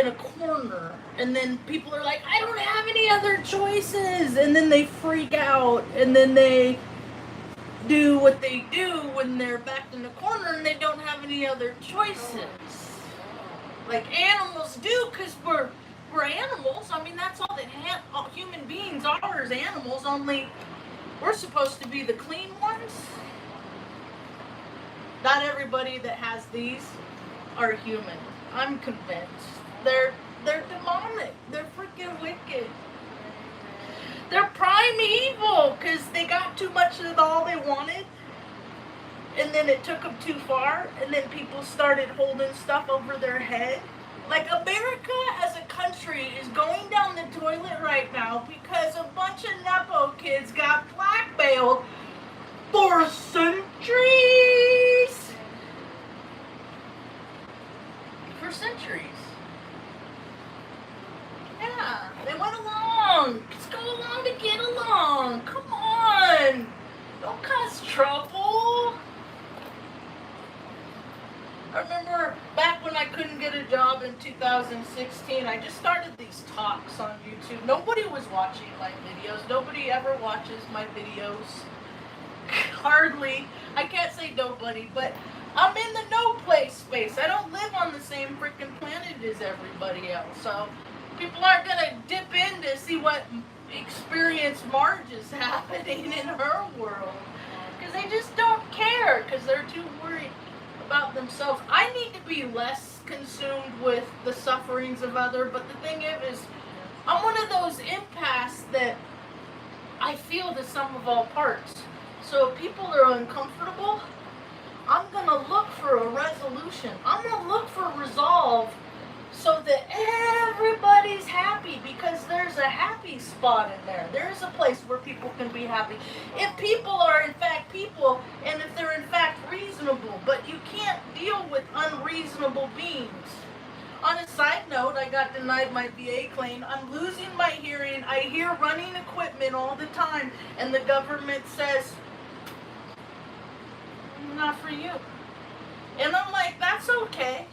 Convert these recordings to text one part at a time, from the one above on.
in a corner, and then people are like, I don't have any other choices, and then they freak out, and then they do what they do when they're backed in the corner and they don't have any other choices. Like animals do, because we're animals. I mean, that's all that all human beings are, is animals, only we're supposed to be the clean ones. Not everybody that has these are human. I'm convinced. They're demonic. They're freaking wicked. They're primeval, because they got too much of all they wanted, and then it took them too far, and then people started holding stuff over their head. Like, America as a country is going down the toilet right now because a bunch of Nepo kids got blackmailed for centuries. For centuries. Yeah, they went along. Just go along to get along. Come on. Don't cause trouble. I remember back when I couldn't get a job in 2016, I just started these talks on YouTube. Nobody was watching my videos. Nobody ever watches my videos. Hardly. I can't say nobody, but I'm in the no place space. I don't live on the same freaking planet as everybody else. So people aren't going to dip in to see what experience Marge is happening in her world. Because they just don't care, because they're too worried about themselves. I need to be less consumed with the sufferings of others, but the thing is I'm one of those empaths that I feel the sum of all parts. So if people are uncomfortable, I'm going to look for a resolution. I'm going to look for resolve so that everybody's happy, because there's a happy spot in there. There's a place where people can be happy. If people are in fact people, and if they're in fact reasonable, but you can't deal with unreasonable beings. On a side note, I got denied my VA claim. I'm losing my hearing. I hear running equipment all the time, and the government says, not for you. And I'm like, that's okay.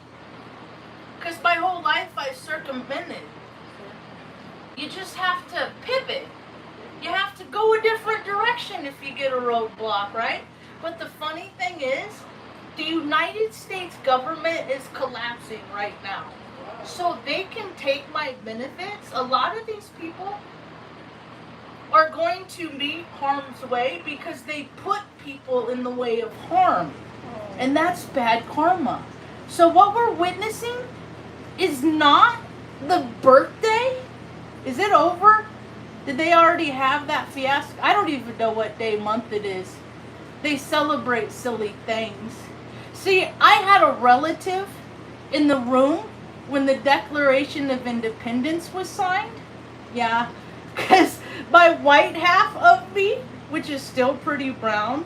Because my whole life I circumvented. You just have to pivot. You have to go a different direction if you get a roadblock, right? But the funny thing is, the United States government is collapsing right now. So they can take my benefits. A lot of these people are going to meet harm's way because they put people in the way of harm. And that's bad karma. So what we're witnessing is not the birthday. Is it over? Did they already have that fiasco? I don't even know what day, month it is. They celebrate silly things. See, I had a relative in the room when the Declaration of Independence was signed. Yeah, because my white half of me, which is still pretty brown,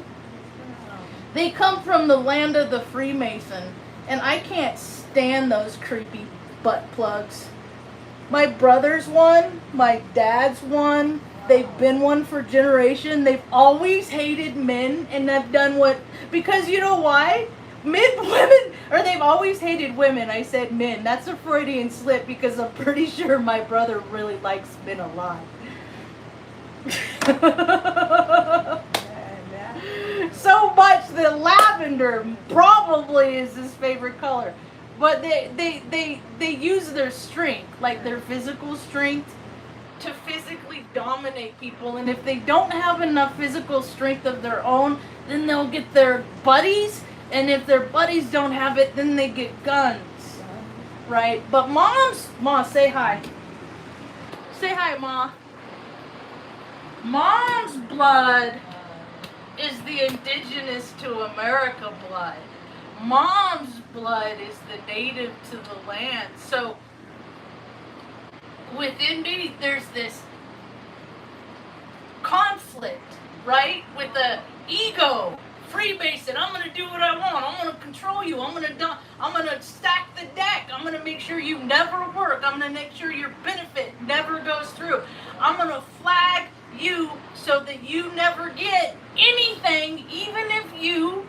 they come from the land of the Freemason, and I can't stand those creepy butt plugs. My brother's one, my dad's one, they've been one for generations. They've always hated men, and I've done what, because you know why? They've always hated women. I said men. That's a Freudian slip, because I'm pretty sure my brother really likes men alive. So much that lavender probably is his favorite color. But they use their strength, like their physical strength, to physically dominate people. And if they don't have enough physical strength of their own, then they'll get their buddies. And if their buddies don't have it, then they get guns. Right? But Ma, say hi. Say hi, Ma. Mom's blood is the indigenous to America blood. Mom's blood is the native to the land. So within me, there's this conflict, right? With the ego, Freemason. I'm gonna do what I want. I'm gonna control you. I'm gonna stack the deck. I'm gonna make sure you never work. I'm gonna make sure your benefit never goes through. I'm gonna flag you so that you never get anything, even if you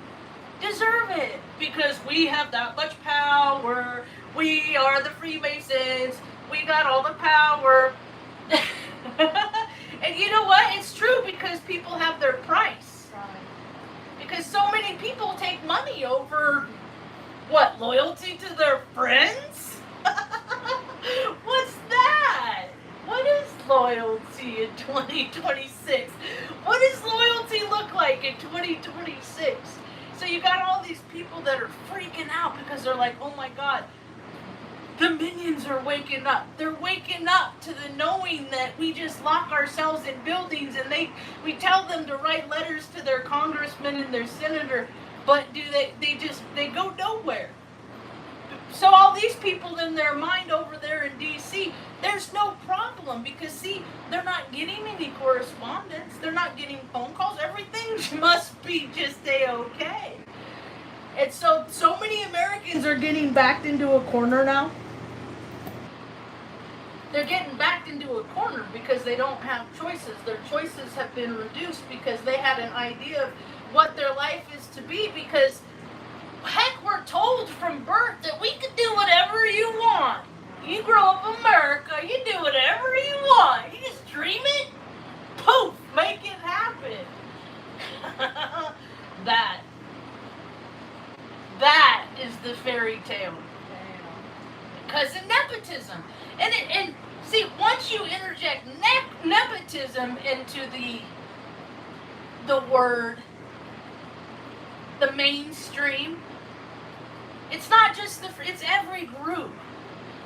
deserve it, because we have that much power, We are the Freemasons. We got all the power. And you know what? It's true because people have their price. Because so many people take money over, what, loyalty to their friends? What's that? What is loyalty in 2026? What does loyalty look like in 2026? So you got all these people that are freaking out because they're like, oh my God, the minions are waking up. They're waking up to the knowing that we just lock ourselves in buildings and we tell them to write letters to their congressman and their senator, but they go nowhere. So all these people in their mind over there in DC, there's no problem because see, they're not getting any correspondence. They're not getting phone calls. Everything must be just A-okay. And so many Americans are getting backed into a corner now. They're getting backed into a corner because they don't have choices. Their choices have been reduced because they had an idea of what their life is to be because, heck, we're told from birth that we can do whatever you want. You grow up in America, you do whatever you want. You just dream it, poof, make it happen. That is the fairy tale. Because of nepotism. And see, once you interject nepotism into the word, the mainstream, it's not just it's every group.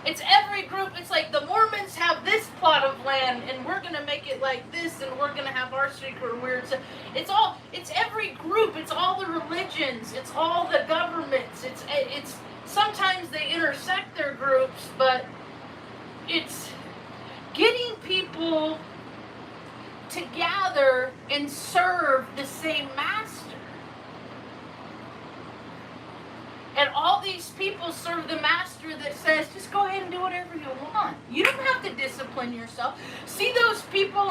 It's every group. It's like the Mormons have this plot of land and we're going to make it like this and we're going to have our secret weird stuff. It's every group. It's all the religions. It's all the governments. It's sometimes they intersect their groups, but it's getting people to gather and serve the same master. And all these people serve the master that says, just go ahead and do whatever you want. You don't have to discipline yourself. See those people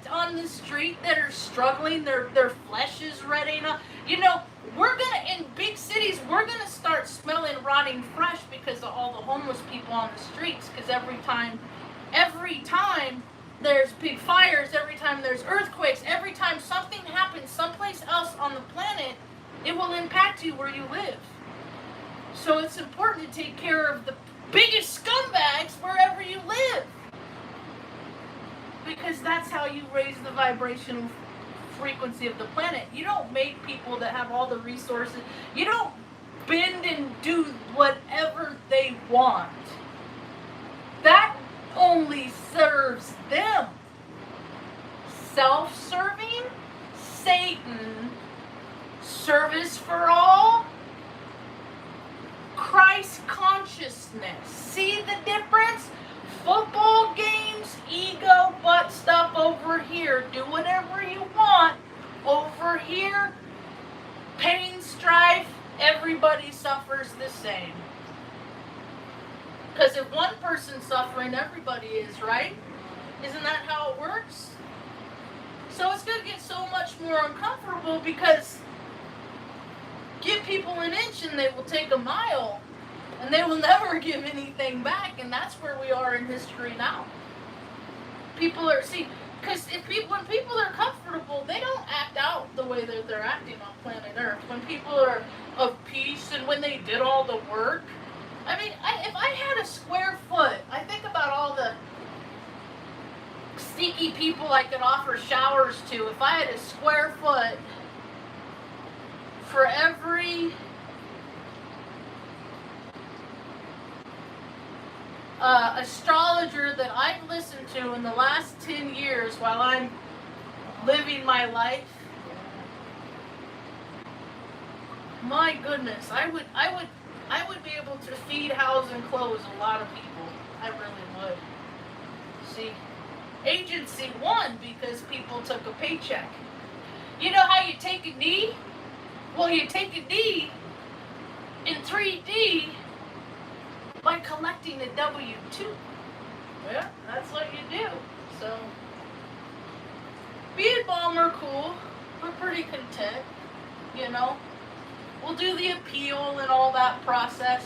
on the street that are struggling, their flesh is ready. You know, in big cities, we're going to start smelling rotting fresh because of all the homeless people on the streets. Because every time there's big fires, every time there's earthquakes, every time something happens someplace else on the planet, it will impact you where you live. So it's important to take care of the biggest scumbags wherever you live. Because that's how you raise the vibrational frequency of the planet. You don't make people that have all the resources. You don't bend and do whatever they want. That only serves them. Self-serving, Satan, service for all, Christ consciousness. See the difference? Football games, ego, butt stuff over here. Do whatever you want. Over here, pain, strife, everybody suffers the same. Because if one person's suffering, everybody is, right? Isn't that how it works? So it's going to get so much more uncomfortable because give people an inch and they will take a mile, and they will never give anything back, and that's where we are in history now. People are, because when people are comfortable, they don't act out the way that they're acting on planet Earth. When people are of peace and when they did all the work, I mean, if I had a square foot, I think about all the sneaky people I could offer showers to. If I had a square foot, for every astrologer that I've listened to in the last 10 years while I'm living my life, my goodness, I would be able to feed, house, and clothe a lot of people. I really would. See, agency won because people took a paycheck. You know how you take a knee? Well, you take a knee in 3D by collecting a W-2. Yeah, that's what you do. So, me and Mom are cool. We're pretty content, you know. We'll do the appeal and all that process.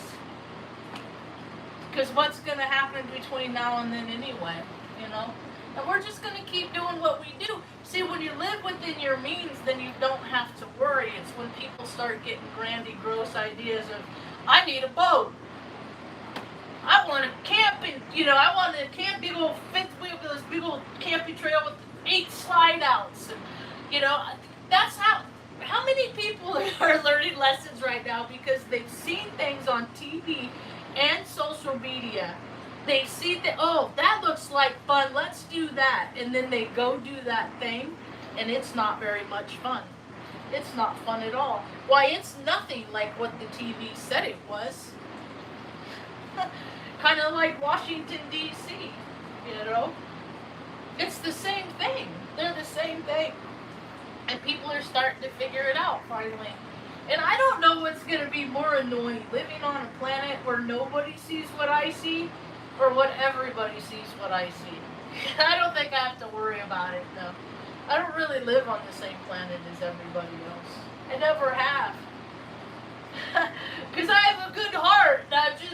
Because what's going to happen between now and then anyway, you know? And we're just going to keep doing what we do. See, when you live within your means, then you don't have to worry. It's when people start getting grandiose ideas of, I need a boat. I want to camp in, I want to camp big old fifth wheel, this big old camping trail with 8 slide outs. And, that's how many people are learning lessons right now because they've seen things on TV and social media. They see that, oh, that looks like fun, let's do that. And then they go do that thing, and it's not very much fun. It's not fun at all. Why, it's nothing like what the TV said it was. Kind of like Washington, D.C., It's the same thing. They're the same thing. And people are starting to figure it out, finally. And I don't know what's going to be more annoying, living on a planet where nobody sees what I see, or what everybody sees what I see. I don't think I have to worry about it, though. I don't really live on the same planet as everybody else. I never have. Because I have a good heart.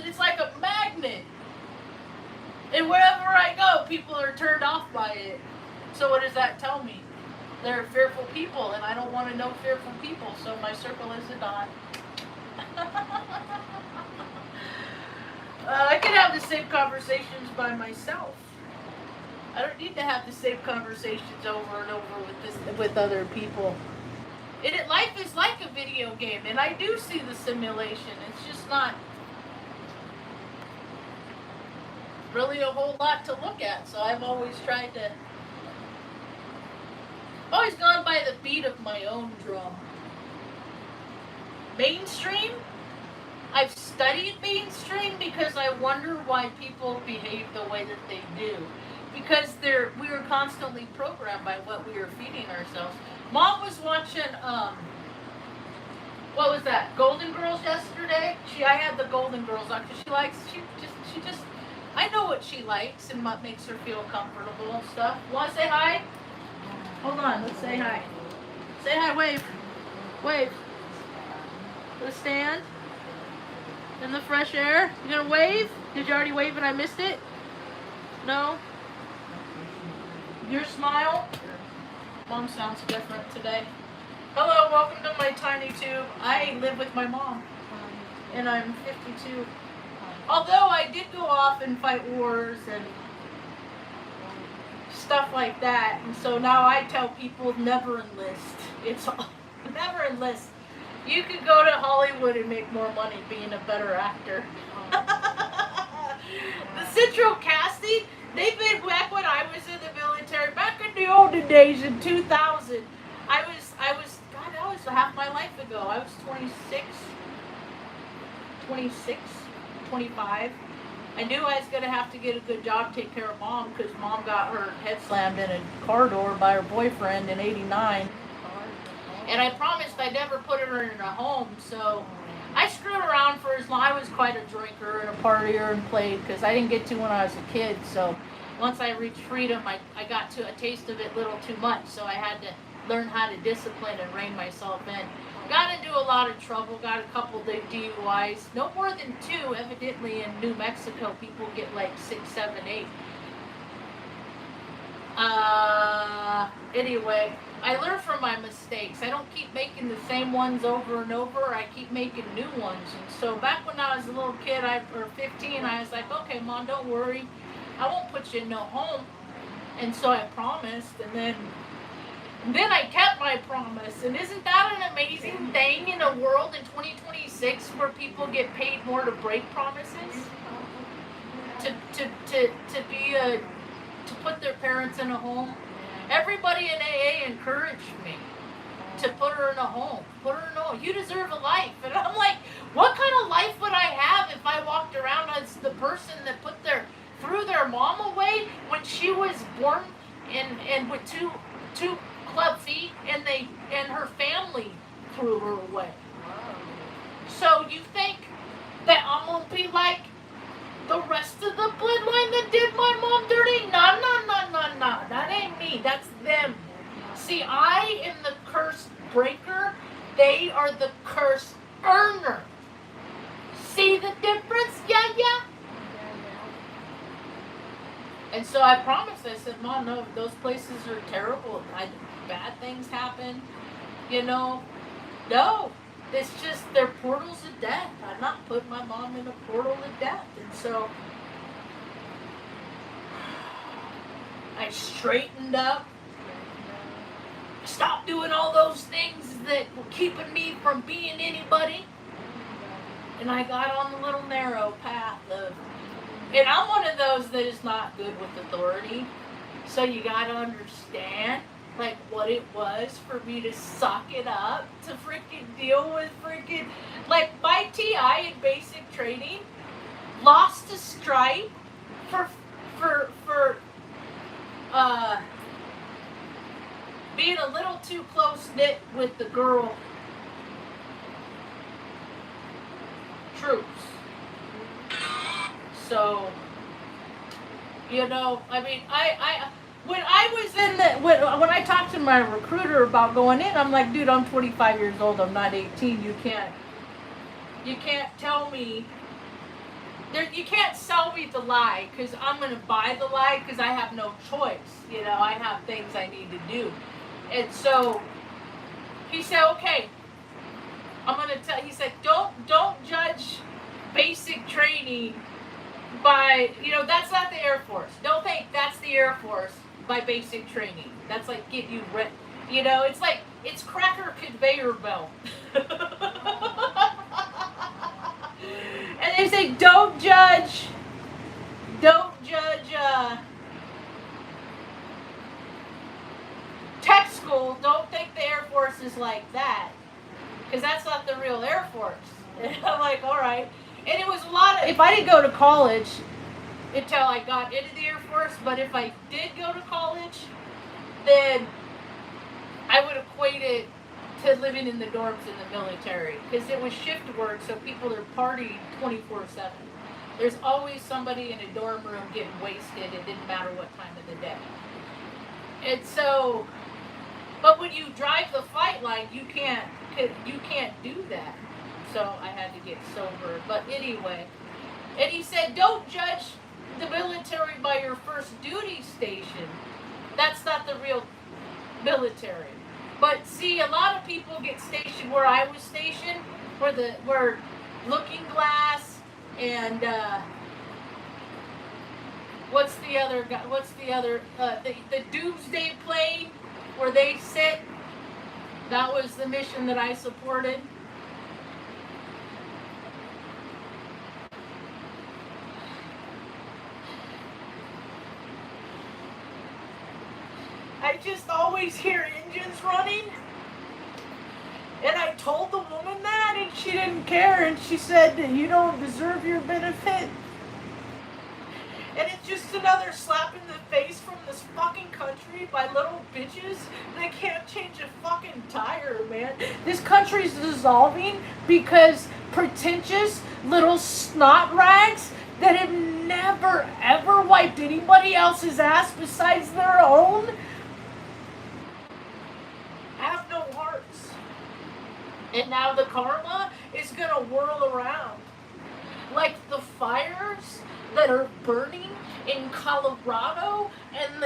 It's like a magnet. And wherever I go, people are turned off by it. So what does that tell me? They're fearful people, and I don't want to know fearful people, so my circle is a dot. I can have the same conversations by myself. I don't need to have the same conversations over and over with other people. Life is like a video game, and I do see the simulation. It's just not really a whole lot to look at, so I've always gone by the beat of my own drum. Mainstream? I've studied mainstream because I wonder why people behave the way that they do. Because we were constantly programmed by what we were feeding ourselves. Mom was watching, what was that, Golden Girls yesterday? I had the Golden Girls on because I know what she likes and what makes her feel comfortable and stuff. Want to say hi? Hold on, let's say hi. Say hi, wave. Wave. Let's stand. In the fresh air. You gonna wave? Did you already wave and I missed it? No? Your smile? Mom sounds different today. Hello, welcome to my tiny tube. I live with my mom. And I'm 52. Although I did go off and fight wars and stuff like that. And so now I tell people never enlist. Never enlist. You could go to Hollywood and make more money being a better actor. The Central Casting, they've been back when I was in the military, back in the olden days in 2000. I was, that was half my life ago. I was 26, 25. I knew I was going to have to get a good job, take care of Mom, because Mom got her head slammed in a car door by her boyfriend in '89. And I promised I'd never put her in a home, so I screwed around for as long. I was quite a drinker and a partier and played, because I didn't get to when I was a kid. So once I reached freedom, I got to a taste of it a little too much, so I had to learn how to discipline and rein myself in. Got into a lot of trouble, got a couple of DUIs, no more than 2. Evidently in New Mexico, people get like 6, 7, 8. Anyway, I learn from my mistakes. I don't keep making the same ones over and over. I keep making new ones. And so back when I was a little kid, or 15, I was like, okay, Mom, don't worry. I won't put you in no home. And so I promised, and then I kept my promise. And isn't that an amazing thing in a world in 2026 where people get paid more to break promises? To put their parents in a home? Everybody in AA encouraged me to put her in a home. Put her in a home. You deserve a life. And I'm like, what kind of life would I have if I walked around as the person that threw their mom away when she was born and with two club feet and her family threw her away? So you think that I'm gonna be like the rest of the bloodline that did my mom dirty? No. That ain't me. That's them. See, I am the curse breaker. They are the curse earner. See the difference? Yeah. And so I promised, I said, Mom, no, those places are terrible. Bad things happen. You know, no. It's just they're portals of death. I'm not putting my mom in a portal of death. And so I straightened up. Stopped doing all those things that were keeping me from being anybody. And I got on the little narrow path of, and I'm one of those that is not good with authority. So you gotta understand, like, what it was for me to suck it up, to freaking deal with freaking, like, my TI in basic training, lost a stripe for being a little too close-knit with the girl troops. So, you know, I mean, when I was in the, when I talked to my recruiter about going in, I'm like, dude, I'm 25 years old, I'm not 18, you can't tell me, you can't sell me the lie, because I'm going to buy the lie, because I have no choice, you know, I have things I need to do. And so, he said, okay, I'm going to tell, he said, don't judge basic training by, you know, that's not the Air Force. Don't think that's the Air Force by basic training. That's like get you ready. You know, it's like, it's cracker conveyor belt. And they say, don't judge tech school. Don't think the Air Force is like that. Because that's not the real Air Force. And I'm like, all right. And it was a lot of, if I didn't go to college until I got into the Air Force, but if I did go to college, then I would equate it to living in the dorms in the military. Because it was shift work, so people are partying 24/7. There's always somebody in a dorm room getting wasted. It didn't matter what time of the day. And so, but when you drive the flight line, you can't do that. So I had to get sober. But anyway, and he said, don't judge the military by your first duty station. That's not the real military. But see, a lot of people get stationed where I was stationed, where Looking Glass and what's the other the Doomsday plane where they sit. That was the mission that I supported. I just always hear engines running. And I told the woman that, and she didn't care, and she said, you don't deserve your benefit. And it's just another slap in the face from this fucking country by little bitches that can't change a fucking tire, man. This country's dissolving because pretentious little snot rags that have never ever wiped anybody else's ass besides their own have no hearts. And now the karma is gonna whirl around. Like the fires that are burning in Colorado and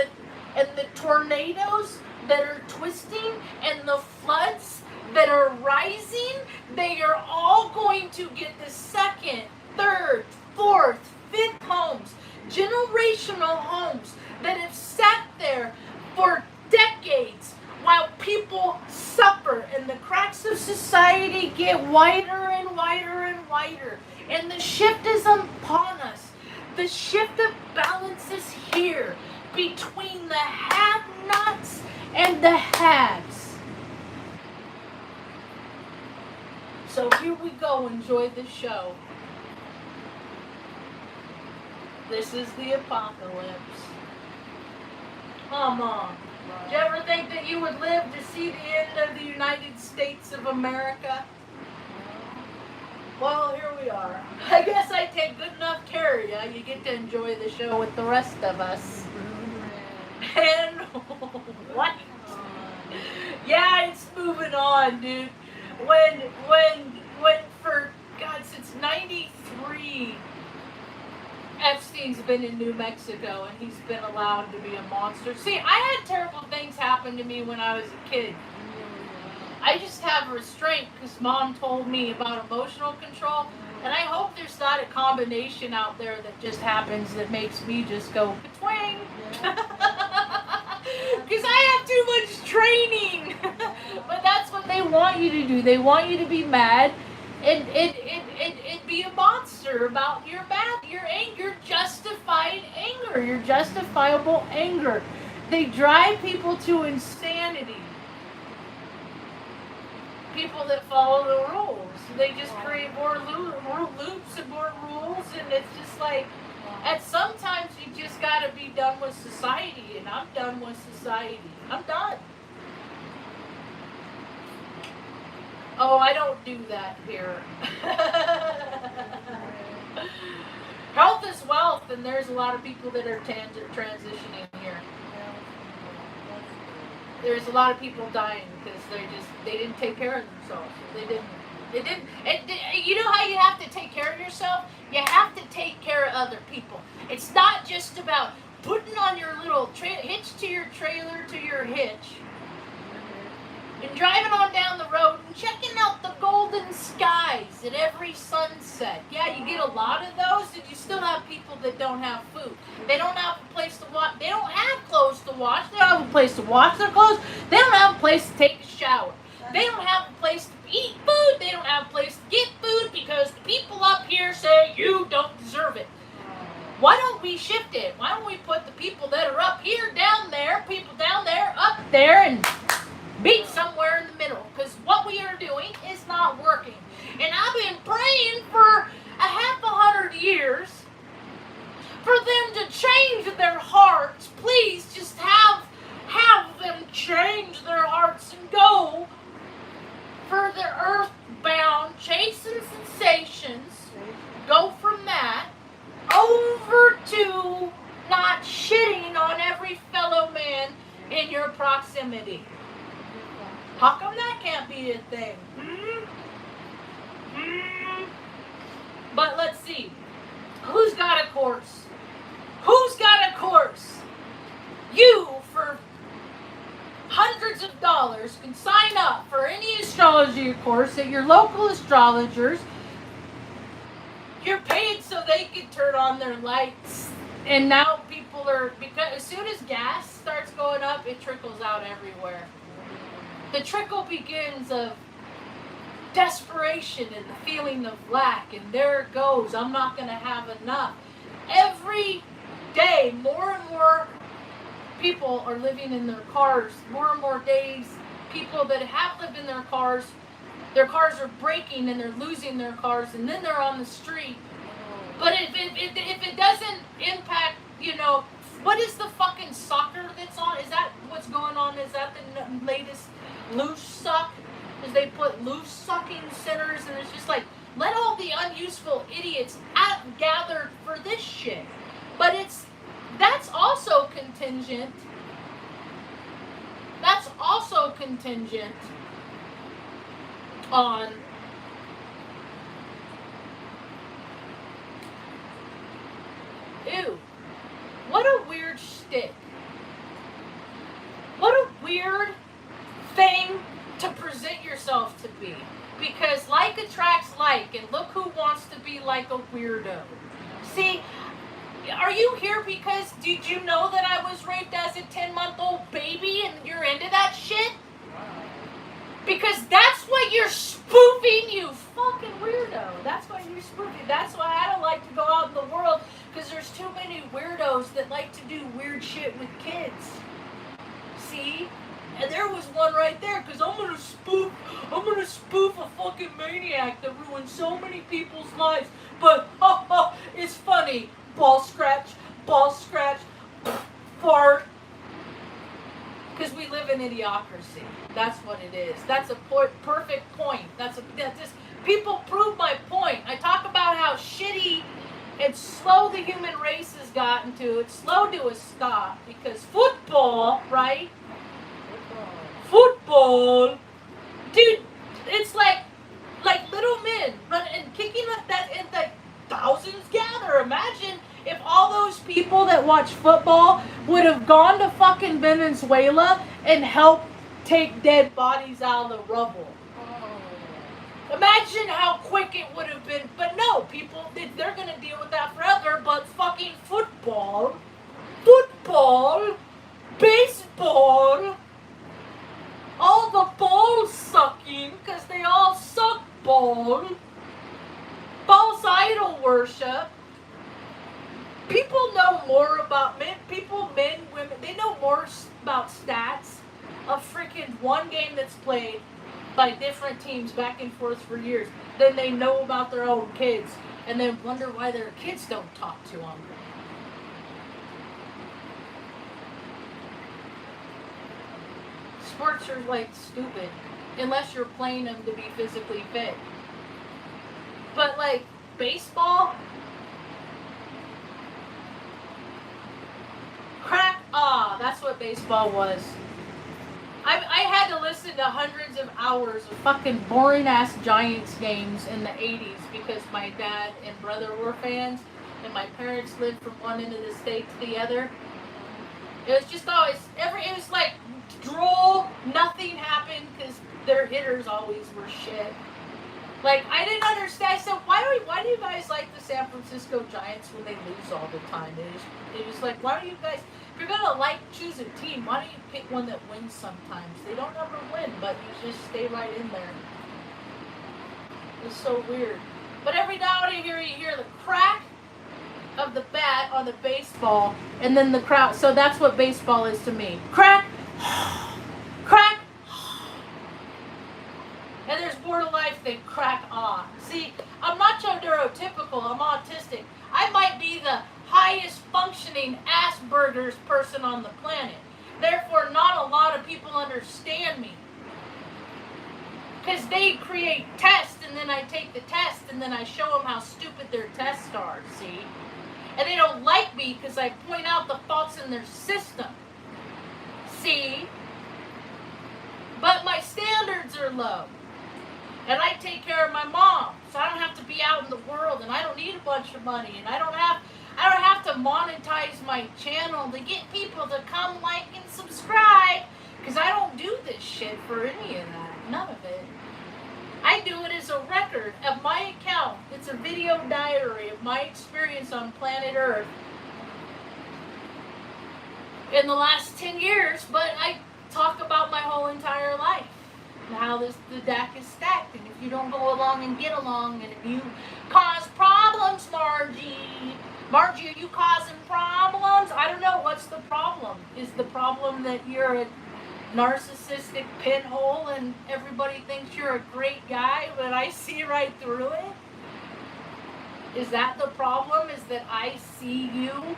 the tornadoes that are twisting and the floods that are rising, they are all going to get the second, third, fourth, fifth homes, generational homes that have sat there for decades while people suffer and the cracks of society get wider and wider and wider. And the shift is upon us. The shift of balance is here between the have-nots and the haves. So here we go. Enjoy the show. This is the apocalypse. Come on. Did you ever think that you would live to see the end of the United States of America? Well, here we are. I guess I take good enough care of you. You get to enjoy the show with the rest of us. And what? Yeah, it's moving on, dude. When for God, since '93, Epstein's been in New Mexico and he's been allowed to be a monster. See, I had terrible things happen to me when I was a kid. I just have restraint because Mom told me about emotional control. And I hope there's not a combination out there that just happens that makes me just go twang. Because I have too much training. But that's what they want you to do. They want you to be mad and be a monster about your anger, justified anger, your justifiable anger. They drive people to insanity. People that follow the rules. They just create more loops and more rules, and it's just like, at sometimes you just gotta be done with society, and I'm done with society. I'm done. Oh, I don't do that here. Health is wealth, and there's a lot of people that are transitioning here. There's a lot of people dying because they didn't take care of themselves. They didn't. You know how you have to take care of yourself? You have to take care of other people. It's not just about putting on your little hitch to your trailer to your hitch and driving on down the road and checking out the golden skies at every sunset. Yeah, you get a lot of those, and you still have people that don't have food. They don't have a place to wash. They don't have clothes to wash. They don't have a place to wash their clothes. They don't have a place to take a shower. They don't have a place to eat food. They don't have a place to get food because the people up here say you don't deserve it. Why don't we shift it? Why don't we put the people that are up here down there, people down there, up there, and meet somewhere in the middle? Because what we are doing is not working. And I've been praying for 100 years for them to change their hearts. Please just have them change their hearts and go for the earthbound, chasing sensations. Go from that over to not shitting on every fellow man in your proximity. How come that can't be a thing? But let's see. Who's got a course? Who's got a course? You, for hundreds of dollars, can sign up for any astrology course at your local astrologers. You're paid so they can turn on their lights. And now people are, because as soon as gas starts going up, it trickles out everywhere. The trickle begins of desperation and the feeling of lack, and there it goes. I'm not going to have enough. Every day, more and more people are living in their cars. More and more days, people that have lived in their cars are breaking and they're losing their cars, and then they're on the street. But if it doesn't impact, what is the fucking soccer that's on? Is that what's going on? Is that the latest loose suck? Is they put loose sucking centers, and it's just like, let all the unuseful idiots gather for this shit. But that's also contingent. That's also contingent on ew. What a weird shtick. What a weird thing to present yourself to be. Because like attracts like, and look who wants to be like a weirdo. See, are you here because did you know that I was raped as a 10-month-old baby and you're into that shit? Because that's what you're spoofing, you fucking weirdo. That's what you're spoofing. That's why I don't like to go out in the world, because there's too many weirdos that like to do weird shit with kids. See? And there was one right there, because I'm gonna spoof a fucking maniac that ruined so many people's lives. But it's funny. Ball scratch, fart. Because we live in idiocracy. That's what it is. That's a perfect point. People prove my point. I talk about how shitty and slow the human race has gotten to. It's slow to a stop because football, right? Football, dude. It's like little men running and kicking like that, and like thousands gather. Imagine if all those people that watch football would have gone to fucking Venezuela and helped take dead bodies out of the rubble. Imagine how quick it would have been. But no, people, they're going to deal with that forever. But fucking football, baseball, all the ball sucking, because they all suck ball. False idol worship. People know more about men, women, they know more about stats of freaking one game that's played by different teams back and forth for years than they know about their own kids, and then wonder why their kids don't talk to them. Sports are like stupid unless you're playing them to be physically fit. But like baseball, that's what baseball was. I had to listen to hundreds of hours of fucking boring ass Giants games in the 80s because my dad and brother were fans and my parents lived from one end of the state to the other. It was just always, it was like droll, nothing happened because their hitters always were shit. Like, I didn't understand. I said, why do you guys like the San Francisco Giants when they lose all the time? It was like, why do you guys, if you're going to choose a team, why don't you pick one that wins sometimes? They don't ever win, but you just stay right in there. It's so weird. But every now and again, you hear the crack of the bat on the baseball, and then the crowd. So that's what baseball is to me. Crack, crack. And there's more to life than crack See, I'm not so neurotypical, I'm autistic. I might be the highest functioning Asperger's person on the planet. Therefore, not a lot of people understand me. Because they create tests, and then I take the test, and then I show them how stupid their tests are, see? And they don't like me because I point out the faults in their system. See? But my standards are low. And I take care of my mom, so I don't have to be out in the world, and I don't need a bunch of money, and I don't have to monetize my channel to get people to come like and subscribe, because I don't do this shit for any of that, none of it. I do it as a record of my account. It's a video diary of my experience on planet Earth in the last 10 years, but I talk about my whole entire life. How the deck is stacked, and if you don't go along and get along, and if you cause problems, Margie, are you causing problems? I don't know. What's the problem? Is the problem that you're a narcissistic pinhole and everybody thinks you're a great guy, but I see right through it? Is that the problem? Is that I see you?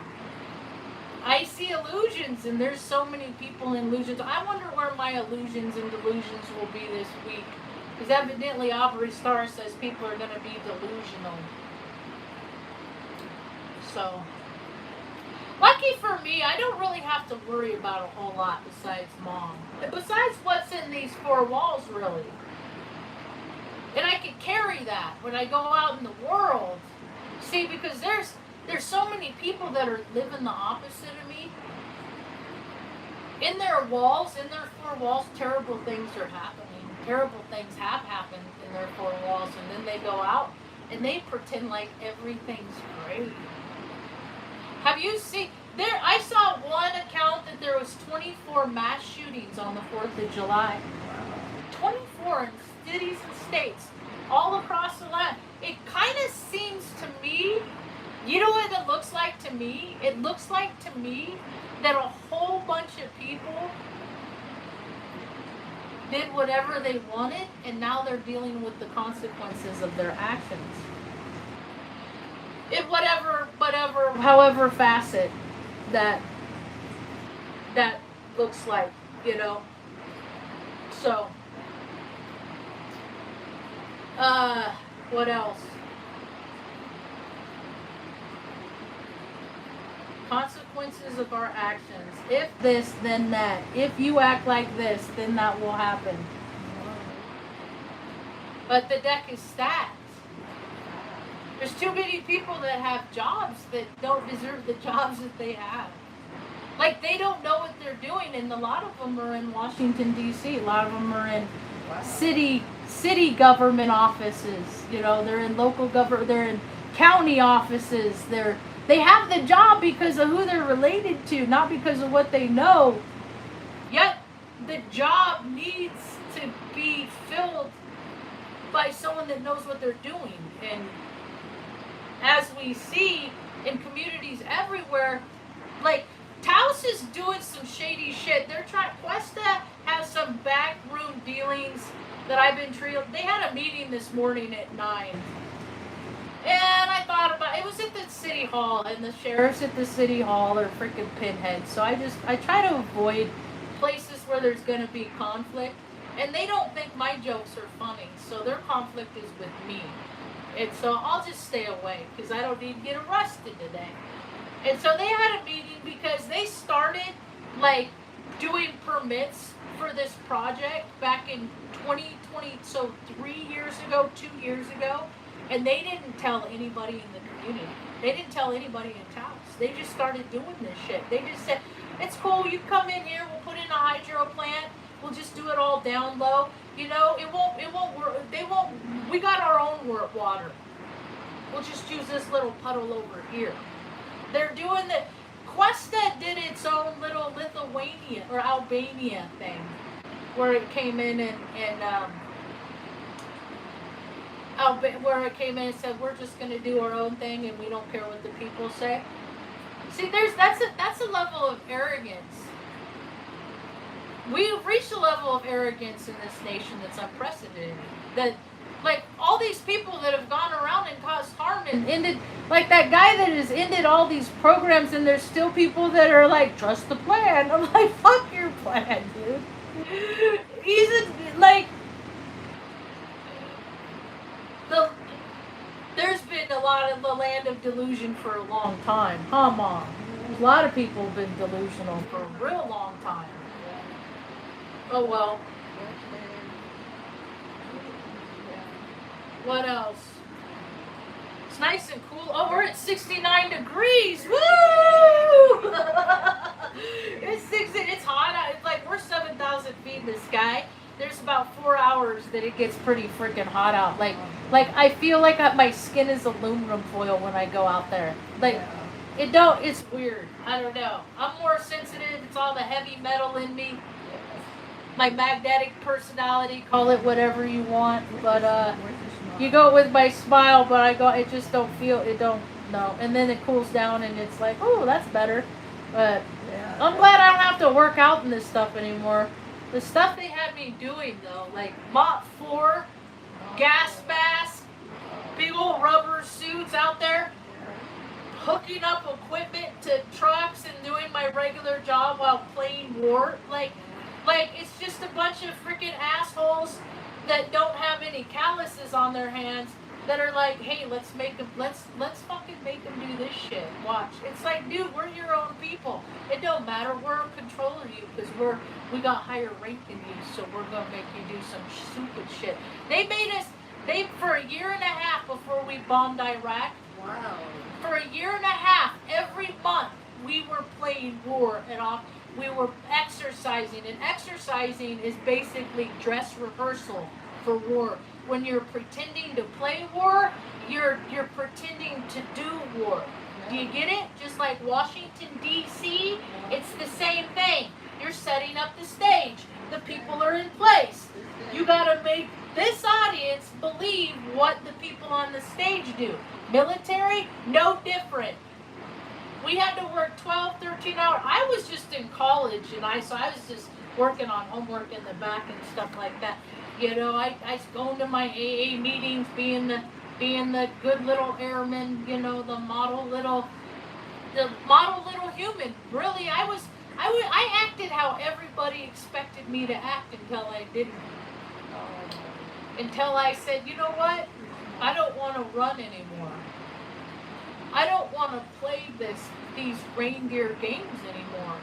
I see illusions, and there's so many people in illusions. I wonder where my illusions and delusions will be this week. Because evidently Aubrey Starr says people are going to be delusional. So, lucky for me, I don't really have to worry about a whole lot besides mom. Besides what's in these four walls, really. And I can carry that when I go out in the world. See, because there's so many people that are living the opposite of me. In their walls, in their four walls, terrible things are happening. Terrible things have happened in their four walls, and then they go out and they pretend like everything's great. Have you seen there? I saw one account that there was 24 mass shootings on the 4th of July. 24 in cities and states all across the land. It kind of seems to me, you know what it looks like to me? It looks like to me that a whole bunch of people did whatever they wanted, and now they're dealing with the consequences of their actions. In however facet that looks like, you know. So, what else? Consequences of our actions. If this, then that. If you act like this, then that will happen. But the deck is stacked. There's too many people that have jobs that don't deserve the jobs that they have. Like, they don't know what they're doing, and a lot of them are in Washington, D.C. A lot of them are in city government offices. You know, they're in local government, they're in county offices. They have the job because of who they're related to, not because of what they know. Yet, the job needs to be filled by someone that knows what they're doing. And as we see in communities everywhere, like, Taos is doing some shady shit. They're trying. Cuesta has some backroom dealings that I've been treated. They had a meeting this morning at 9, and I thought about it. Was at the city hall, and the sheriffs at the city hall are freaking pinheads. So I try to avoid places where there's going to be conflict, and they don't think my jokes are funny. So their conflict is with me, and so I'll just stay away because I don't need to get arrested today. And so they had a meeting because they started, like, doing permits for this project back in 2020, so 3 years ago, 2 years ago, and they didn't tell anybody in the community. They didn't tell anybody in Taos. They just started doing this shit. They just said, it's cool, you come in here, we'll put in a hydro plant, we'll just do it all down low. You know, it won't work, we got our own water. We'll just use this little puddle over here. They're doing the, Cuesta did its own little Lithuania or Albania thing, where it came in and where it came in and said, we're just going to do our own thing and we don't care what the people say. See, that's a level of arrogance. We've reached a level of arrogance in this nation that's unprecedented. That, like, all these people that have gone around and caused harm and ended, like that guy that has ended all these programs, and there's still people that are like, trust the plan. I'm like, fuck your plan, dude. There's been a lot of the land of delusion for a long time. Come on. A lot of people have been delusional for a real long time. Oh well. What else? It's nice and cool. Oh, we're at 69 degrees. Woo! It's hot out. It's like we're 7,000 feet in the sky. There's about 4 hours that it gets pretty freaking hot out. Like I feel like my skin is aluminum foil when I go out there. Like, it's weird. I don't know. I'm more sensitive. It's all the heavy metal in me. My magnetic personality, call it whatever you want. But, you go with my smile, but it just don't feel, it don't, no. And then it cools down and it's like, oh, that's better. But I'm glad I don't have to work out in this stuff anymore. The stuff they had me doing, though, like mop floor, gas mask, big old rubber suits out there, hooking up equipment to trucks and doing my regular job while playing war. Like it's just a bunch of freaking assholes that don't have any calluses on their hands that are like, hey, let's fucking make them do this shit. Watch. It's like, dude, we're your own people. It don't matter. We're in control of you because we got higher rank than you, so we're gonna make you do some stupid shit. They for a year and a half before we bombed Iraq. Wow. For a year and a half, every month we were playing war and we were exercising, and exercising is basically dress rehearsal for war. When you're pretending to play war, you're pretending to do war. Do you get it? Just like Washington, D.C., it's the same thing. You're setting up the stage. The people are in place. You gotta make this audience believe what the people on the stage do. Military, no different. We had to work 12, 13 hours. I was just in college, so I was just working on homework in the back and stuff like that. You know, I was going to my AA meetings, being the good little airman, you know, the model little human. Really, I acted how everybody expected me to act until I didn't. Until I said, you know what? I don't want to run anymore. I don't want to play these reindeer games anymore.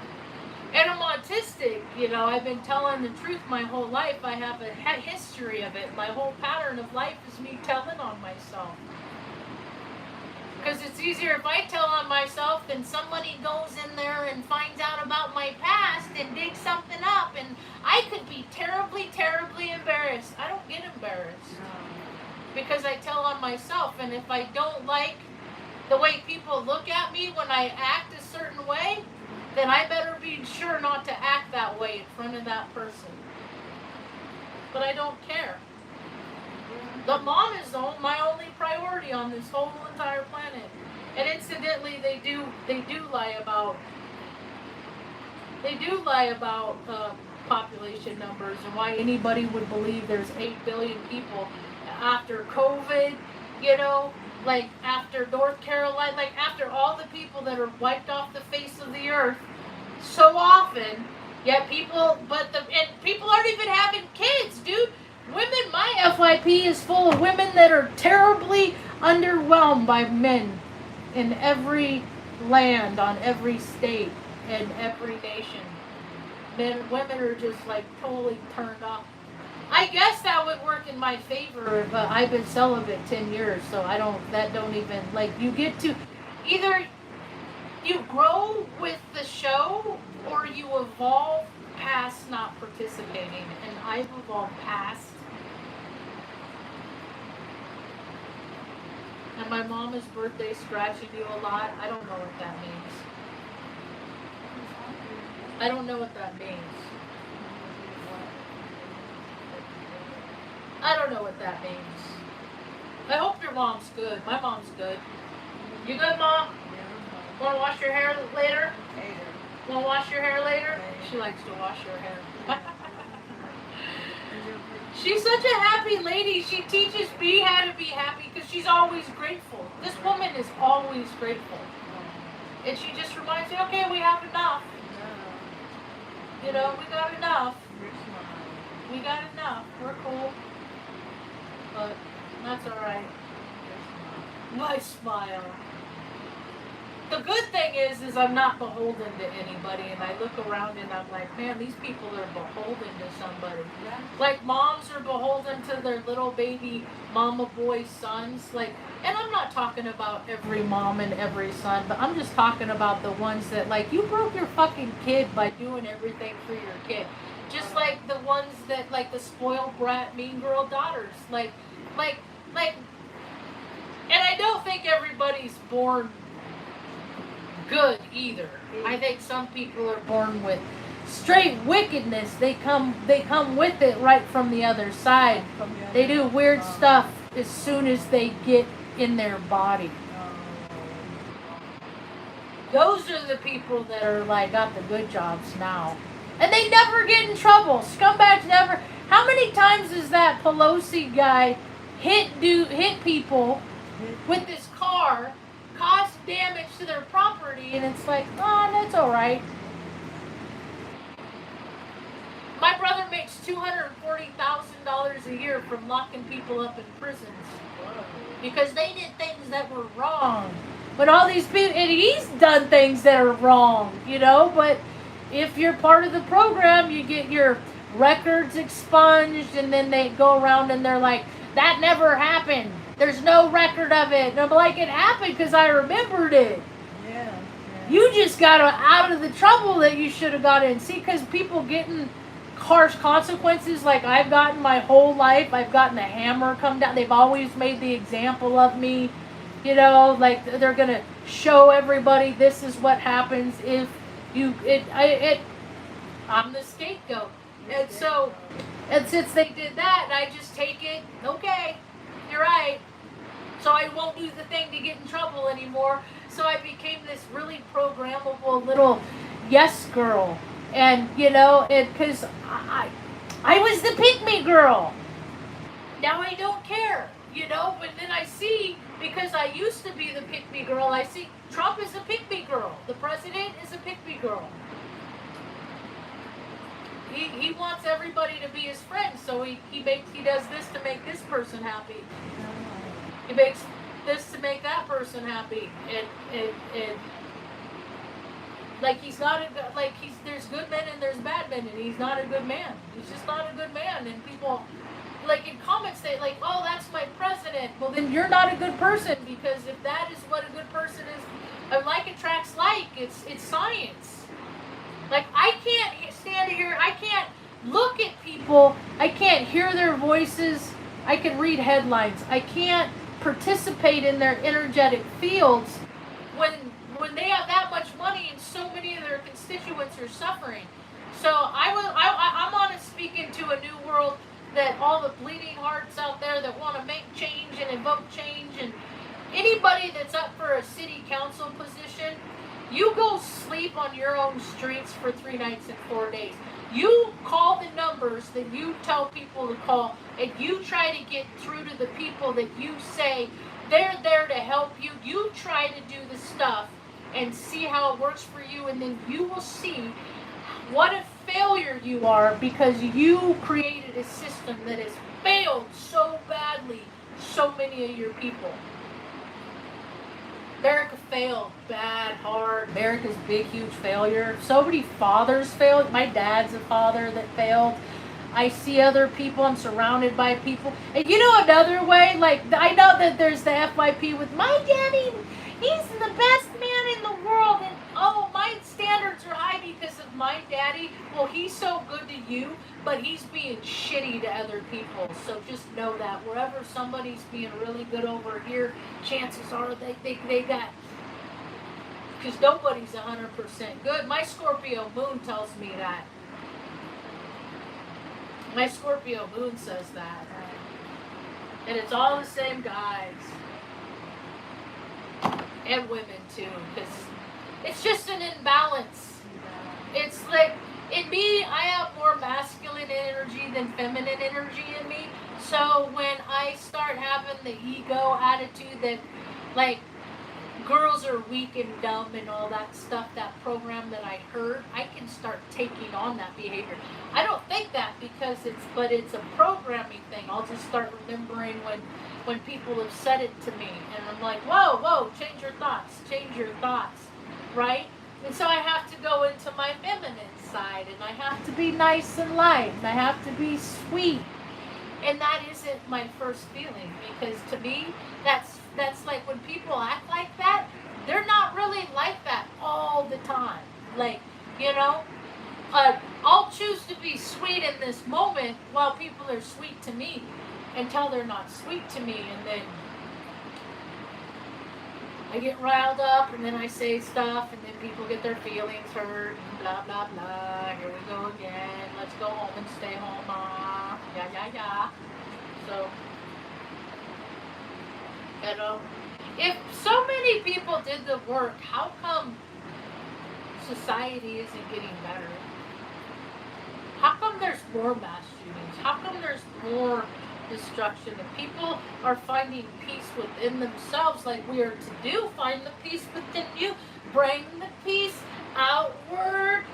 And I'm autistic, you know, I've been telling the truth my whole life. I have a history of it. My whole pattern of life is me telling on myself. Because it's easier if I tell on myself than somebody goes in there and finds out about my past and digs something up, and I could be terribly, terribly embarrassed. I don't get embarrassed because I tell on myself, and if I don't like the way people look at me when I act a certain way, then I better be sure not to act that way in front of that person. But I don't care. The mom is my only priority on this whole entire planet. And incidentally, they do lie about population numbers and why anybody would believe there's 8 billion people after COVID, you know, like after North Carolina, like after all the people that are wiped off the face of the earth so often, yet people aren't even having kids, dude. Women, my FYP is full of women that are terribly underwhelmed by men in every land, on every state, and every nation. Women are just like totally turned off. I guess that would work in my favor, but I've been celibate 10 years, so you get to, either you grow with the show or you evolve past not participating, and I've evolved past. And my mom is birthday scratching you a lot. I don't know what that means. I don't know what that means. I don't know what that means. I hope your mom's good. My mom's good. You good, Mom? Want to wash your hair later? Want to wash your hair later? She likes to wash her hair. She's such a happy lady. She teaches me how to be happy because she's always grateful. This woman is always grateful. And she just reminds me, okay, we have enough. You know, we got enough. We got enough. We're cool. But that's alright. My smile. The good thing is I'm not beholden to anybody, and I look around and I'm like, man, these people are beholden to somebody. Yeah. Like moms are beholden to their little baby mama boy sons. Like, and I'm not talking about every mom and every son, but I'm just talking about the ones that, like, you broke your fucking kid by doing everything for your kid. Just like the ones that, like the spoiled brat, mean girl daughters. Like, and I don't think everybody's born good either. I think some people are born with straight wickedness. They come with it right from the other side. They do weird stuff as soon as they get in their body. Those are the people that are like got the good jobs now. And they never get in trouble. Scumbags never. How many times has that Pelosi guy hit people with this car, caused damage to their property, and it's like, oh, that's all right. My brother makes $240,000 a year from locking people up in prisons because they did things that were wrong. But all these people, and he's done things that are wrong, you know. But if you're part of the program, you get your records expunged, and then they go around and they're like, that never happened. There's no record of it. And I'm like, it happened because I remembered it. Yeah. You just got out of the trouble that you should have got in. See, because people getting harsh consequences like I've gotten my whole life. I've gotten the hammer come down. They've always made the example of me. You know, like they're going to show everybody this is what happens if you... I'm the scapegoat. And so, and since they did that, I just take it, okay, you're right. So I won't do the thing to get in trouble anymore. So I became this really programmable little yes girl. And, you know, because I was the pick-me girl. Now I don't care, you know, but then I see, because I used to be the pick-me girl, I see Trump is a pick-me girl. The president is a pick-me girl. He wants everybody to be his friend, so he does this to make this person happy. He makes this to make that person happy, and like he's not there's good men and there's bad men, and he's not a good man. He's just not a good man, and people like in comments, they like, oh, that's my president. Well, then you're not a good person, because if that is what a good person is, like attracts like. It's science. Like, I can't stand here. I can't look at people. I can't hear their voices. I can read headlines. I can't participate in their energetic fields when they have that much money and so many of their constituents are suffering. So I'm on speaking to a new world, that all the bleeding hearts out there that want to make change and invoke change, and anybody that's up for a city council position, you go sleep on your own streets for 3 nights and 4 days. You call the numbers that you tell people to call, and you try to get through to the people that you say they're there to help you. You try to do the stuff and see how it works for you, and then you will see what a failure you are, because you created a system that has failed so badly so many of your people. America failed bad, hard. America's big, huge failure. So many fathers failed. My dad's a father that failed. I see other people. I'm surrounded by people. And you know another way? Like, I know that there's the FYP with my daddy. He's the best man in the world. And, oh, my standards are high because of my daddy. Well, he's so good to you, but he's being shitty to other people. So just know that wherever somebody's being really good over here, chances are they got, because nobody's 100% good. My Scorpio moon tells me that. My Scorpio moon says that. And it's all the same guys. And women too, because it's just an imbalance. It's like, in me, I have more masculine energy than feminine energy in me. So when I start having the ego attitude that, like, girls are weak and dumb and all that stuff, that program that I heard, I can start taking on that behavior. I don't think that but it's a programming thing. I'll just start remembering when people have said it to me, and I'm like, whoa, change your thoughts, right? And so I have to go into my feminine side, and I have to be nice and light, and I have to be sweet. And that isn't my first feeling, because to me, that's like, when people act like that, they're not really like that all the time. Like, you know, I'll choose to be sweet in this moment while people are sweet to me, until they're not sweet to me, and then I get riled up, and then I say stuff, and then people get their feelings hurt, and blah, blah, blah. Here we go again. Let's go home and stay home. Yeah. So, you know, if so many people did the work, how come society isn't getting better? How come there's more mass shootings? How come there's more destruction? If people are finding peace within themselves, like we are to do, find the peace within you, bring the peace outward.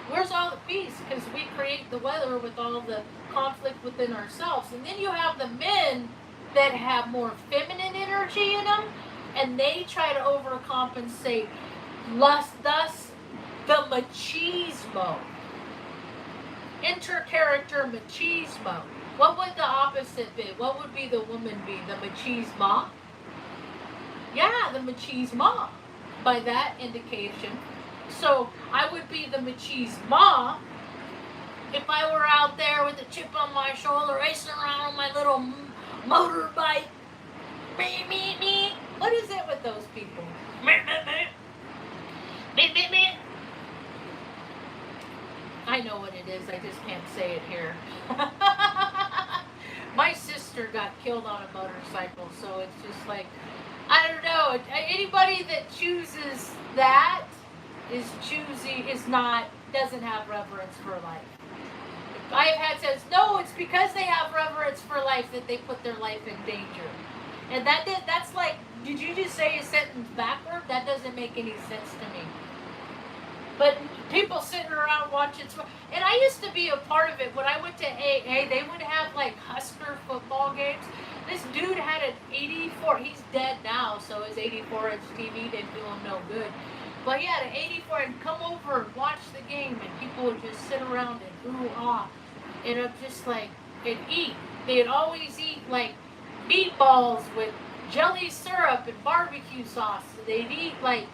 Where's all the peace? Because we create the weather with all the conflict within ourselves. And then you have the men that have more feminine energy in them, and they try to overcompensate, thus the machismo. Intercharacter machismo. What would the opposite be? What would be the woman be? The machisma? Yeah, the machisma, by that indication. So I would be the machisma if I were out there with a chip on my shoulder, racing around on my little motorbike. Me. What is it with those people? Me. I know what it is, I just can't say it here. My sister got killed on a motorcycle, so it's just like, I don't know. Anybody that chooses that doesn't have reverence for life. I've had says, no, it's because they have reverence for life that they put their life in danger. And that's like, did you just say a sentence backward? That doesn't make any sense to me. But people sitting around watching, and I used to be a part of it. When I went to AA, they would have like Husker football games. This dude had an 84, he's dead now, so his 84-inch TV didn't do him no good. But he had an 84 and come over and watch the game, and people would just sit around and ooh, ah. And I'm just like, and eat. They'd always eat like meatballs with jelly syrup and barbecue sauce. They'd eat like,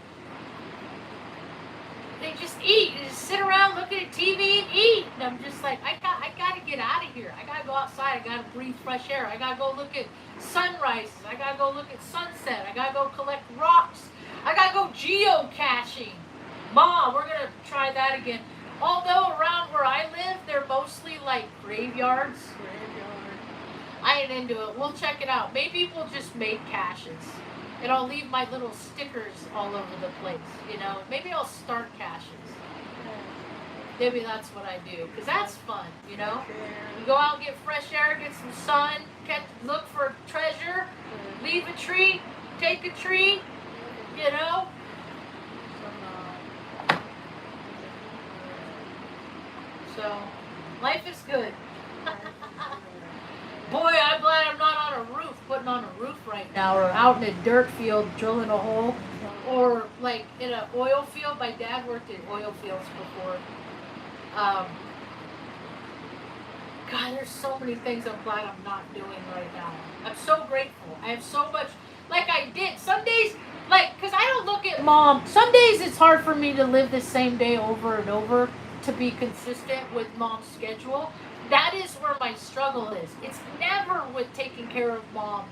they just eat. They just sit around looking at TV and eat. And I'm just like, I gotta get out of here. I gotta go outside. I gotta breathe fresh air. I gotta go look at sunrises. I gotta go look at sunset. I gotta go collect rocks. I gotta go geocaching. Mom, we're gonna try that again. Although around where I live, they're mostly like graveyards. I ain't into it. We'll check it out. Maybe we'll just make caches. And I'll leave my little stickers all over the place, you know. Maybe I'll start caches. Maybe that's what I do, because that's fun, you know. You go out, get fresh air, get some sun, look for treasure, leave a treat, take a treat, you know. So, life is good. Boy, I'm glad I'm not on a roof, putting on a roof right now, or out in a dirt field drilling a hole, or like in an oil field. My dad worked in oil fields before. God, there's so many things I'm glad I'm not doing right now. I'm so grateful. I have so much, like I did. Some days, like, because I don't look at Mom. Some days it's hard for me to live the same day over and over to be consistent with Mom's schedule. That is where my struggle is. It's never with taking care of Mom.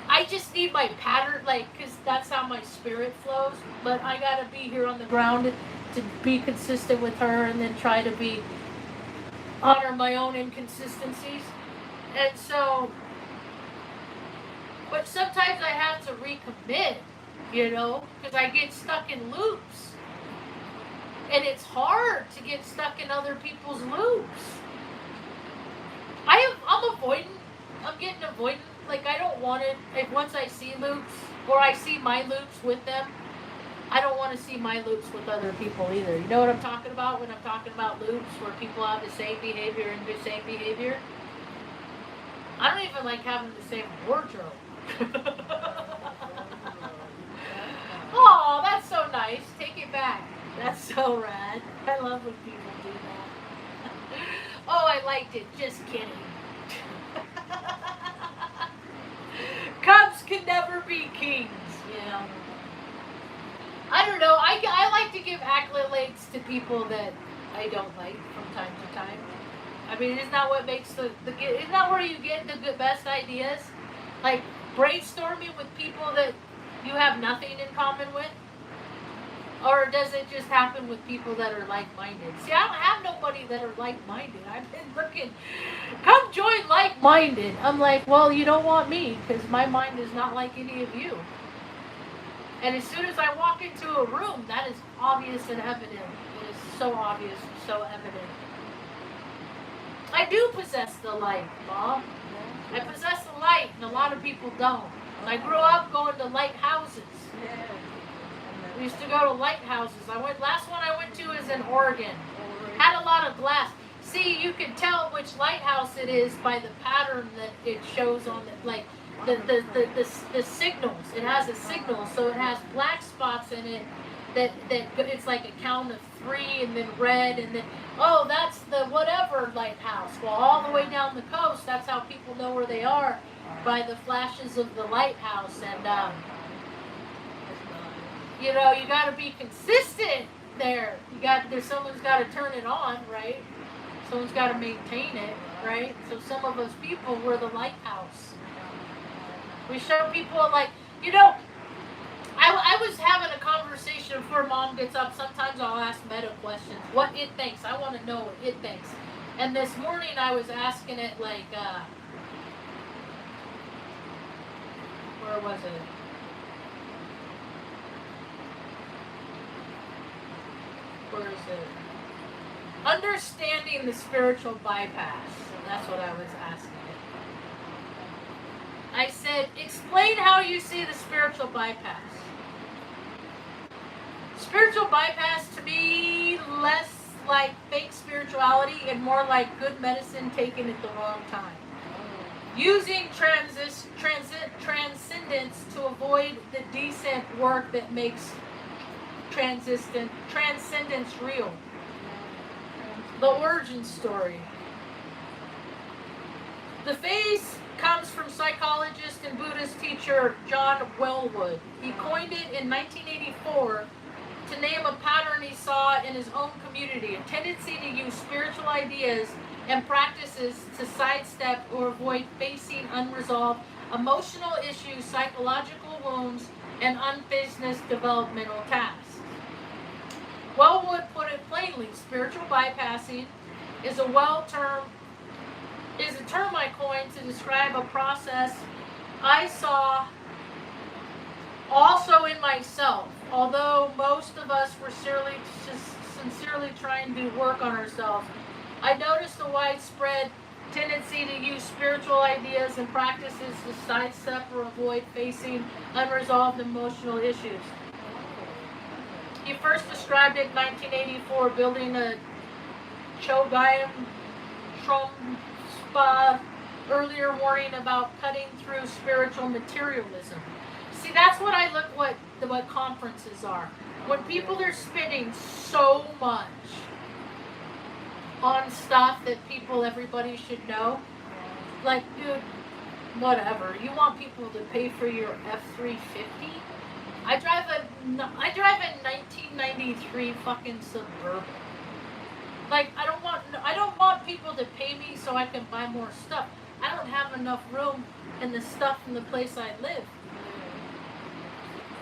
I just need my pattern, like, because that's how my spirit flows. But I got to be here on the ground to be consistent with her, and then try to honor my own inconsistencies. And so, but sometimes I have to recommit, you know, because I get stuck in loops. And it's hard to get stuck in other people's loops. I'm avoidant. I'm getting avoidant. Like, I don't want it. Like, once I see loops, or I see my loops with them, I don't want to see my loops with other people either. You know what I'm talking about when I'm talking about loops, where people have the same behavior and the same behavior? I don't even like having the same wardrobe. Oh, that's so nice. Take it back. That's so rad. I love when people do that. Oh, I liked it. Just kidding. Cubs can never be kings, you know. I don't know. I like to give accolades to people that I don't like from time to time. I mean, isn't that what makes isn't that where you get the best ideas? Like brainstorming with people that you have nothing in common with? Or does it just happen with people that are like-minded? See, I don't have nobody that are like-minded. I've been looking, come join like-minded. I'm like, well, you don't want me, because my mind is not like any of you. And as soon as I walk into a room, that is obvious and evident. It is so obvious, so evident. I do possess the light, Mom. I possess the light, and a lot of people don't. I grew up going to lighthouses. We used to go to lighthouses. Last one I went to is in Oregon. Had a lot of glass. See, you can tell which lighthouse it is by the pattern that it shows on it, like the signals. It has a signal, so it has black spots in it that it's like a count of 3, and then red, and then that's the whatever lighthouse. Well, all the way down the coast, that's how people know where they are, by the flashes of the lighthouse. And you know, you got to be consistent there. Someone's got to turn it on, right? Someone's got to maintain it, right? So some of us people, we're the lighthouse. We show people, like, you know, I was having a conversation before Mom gets up. Sometimes I'll ask Meta questions. What it thinks. I want to know what it thinks. And this morning I was asking it, like, where was it? Where is it? Understanding the spiritual bypass. That's what I was asking it. I said, explain how you see the spiritual bypass. Spiritual bypass to me, less like fake spirituality and more like good medicine taken at the wrong time. Using transcendence to avoid the decent work that makes transcendence real. The origin story. The phase comes from psychologist and Buddhist teacher John Wellwood. He coined it in 1984 to name a pattern he saw in his own community, a tendency to use spiritual ideas and practices to sidestep or avoid facing unresolved emotional issues, psychological wounds, and unfinished developmental tasks. Wellwood put it plainly, spiritual bypassing is a term I coined to describe a process I saw also in myself. Although most of us were sincerely trying to work on ourselves, I noticed a widespread tendency to use spiritual ideas and practices to sidestep or avoid facing unresolved emotional issues. He first described it in 1984, building a Chogyam Trungpa, earlier warning about cutting through spiritual materialism. See, that's what I look what conferences are. When people are spending so much on stuff that everybody should know, like, dude, whatever. You want people to pay for your F-350? I drive a 1993 fucking Suburban. Like, I don't want people to pay me so I can buy more stuff. I don't have enough room in the stuff in the place I live.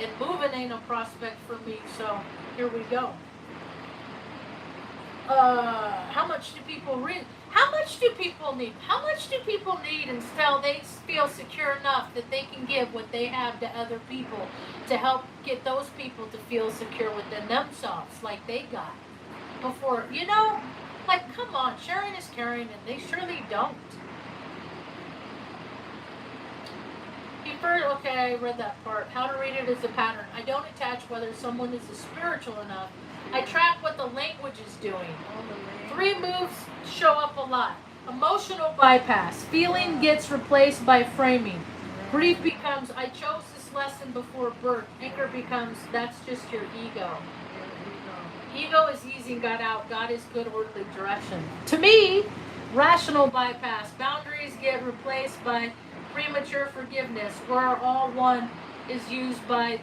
And moving ain't a prospect for me, so here we go. How much do people read? How much do people need? How much do people need until they feel secure enough that they can give what they have to other people to help get those people to feel secure within themselves like they got before? You know, like, come on, sharing is caring, and they surely don't. Okay, I read that part. How to read it as a pattern. I don't attach whether someone is spiritual enough. I track what the language is doing. 3 moves show up a lot. Emotional bypass. Feeling gets replaced by framing. Grief becomes, I chose this lesson before birth. Anger becomes, that's just your ego. Ego is easy and got out. God is good, orderly direction. To me, rational bypass. Boundaries get replaced by premature forgiveness, where all one is used to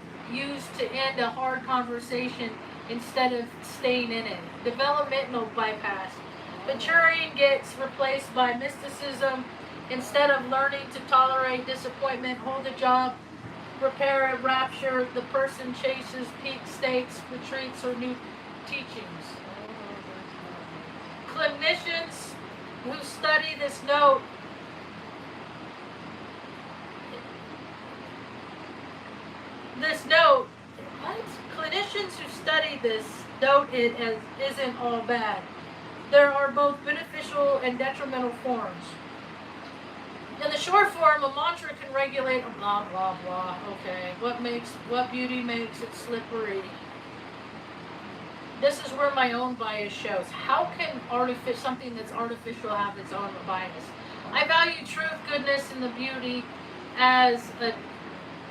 end a hard conversation instead of staying in it. Developmental bypass. Maturing gets replaced by mysticism. Instead of learning to tolerate disappointment, hold a job, repair a rapture, the person chases peak states, retreats, or new teachings. Clinicians who study this note what? Clinicians who study this note it as isn't all bad. There are both beneficial and detrimental forms. In the short form, a mantra can regulate a blah blah blah. Okay, what beauty makes it slippery? This is where my own bias shows. How can something that's artificial have its own bias? I value truth, goodness, and the beauty as a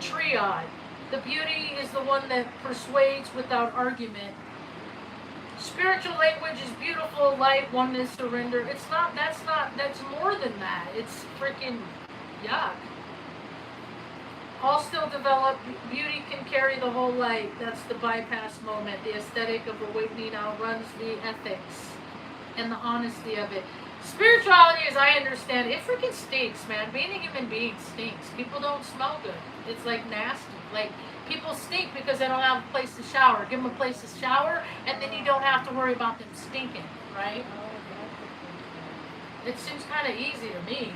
triad. The beauty is the one that persuades without argument. Spiritual language is beautiful, light, oneness, surrender. That's more than that. It's freaking yuck. All still develop. Beauty can carry the whole light. That's the bypass moment. The aesthetic of awakening outruns the ethics and the honesty of it. Spirituality, as I understand it, freaking stinks, man. Being a human being stinks. People don't smell good. It's like nasty. Like, people stink because they don't have a place to shower. Give them a place to shower, and then you don't have to worry about them stinking, right? It seems kind of easy to me.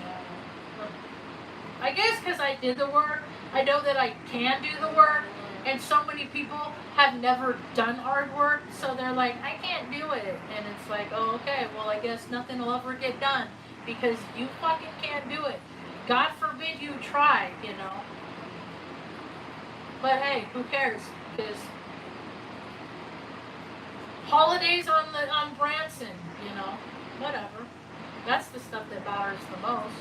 I guess because I did the work, I know that I can do the work, and so many people have never done hard work, so they're like, I can't do it. And it's like, oh, okay, well, I guess nothing will ever get done because you fucking can't do it. God forbid you try, you know. But hey, who cares? Because holidays on Branson, you know, whatever. That's the stuff that bothers the most.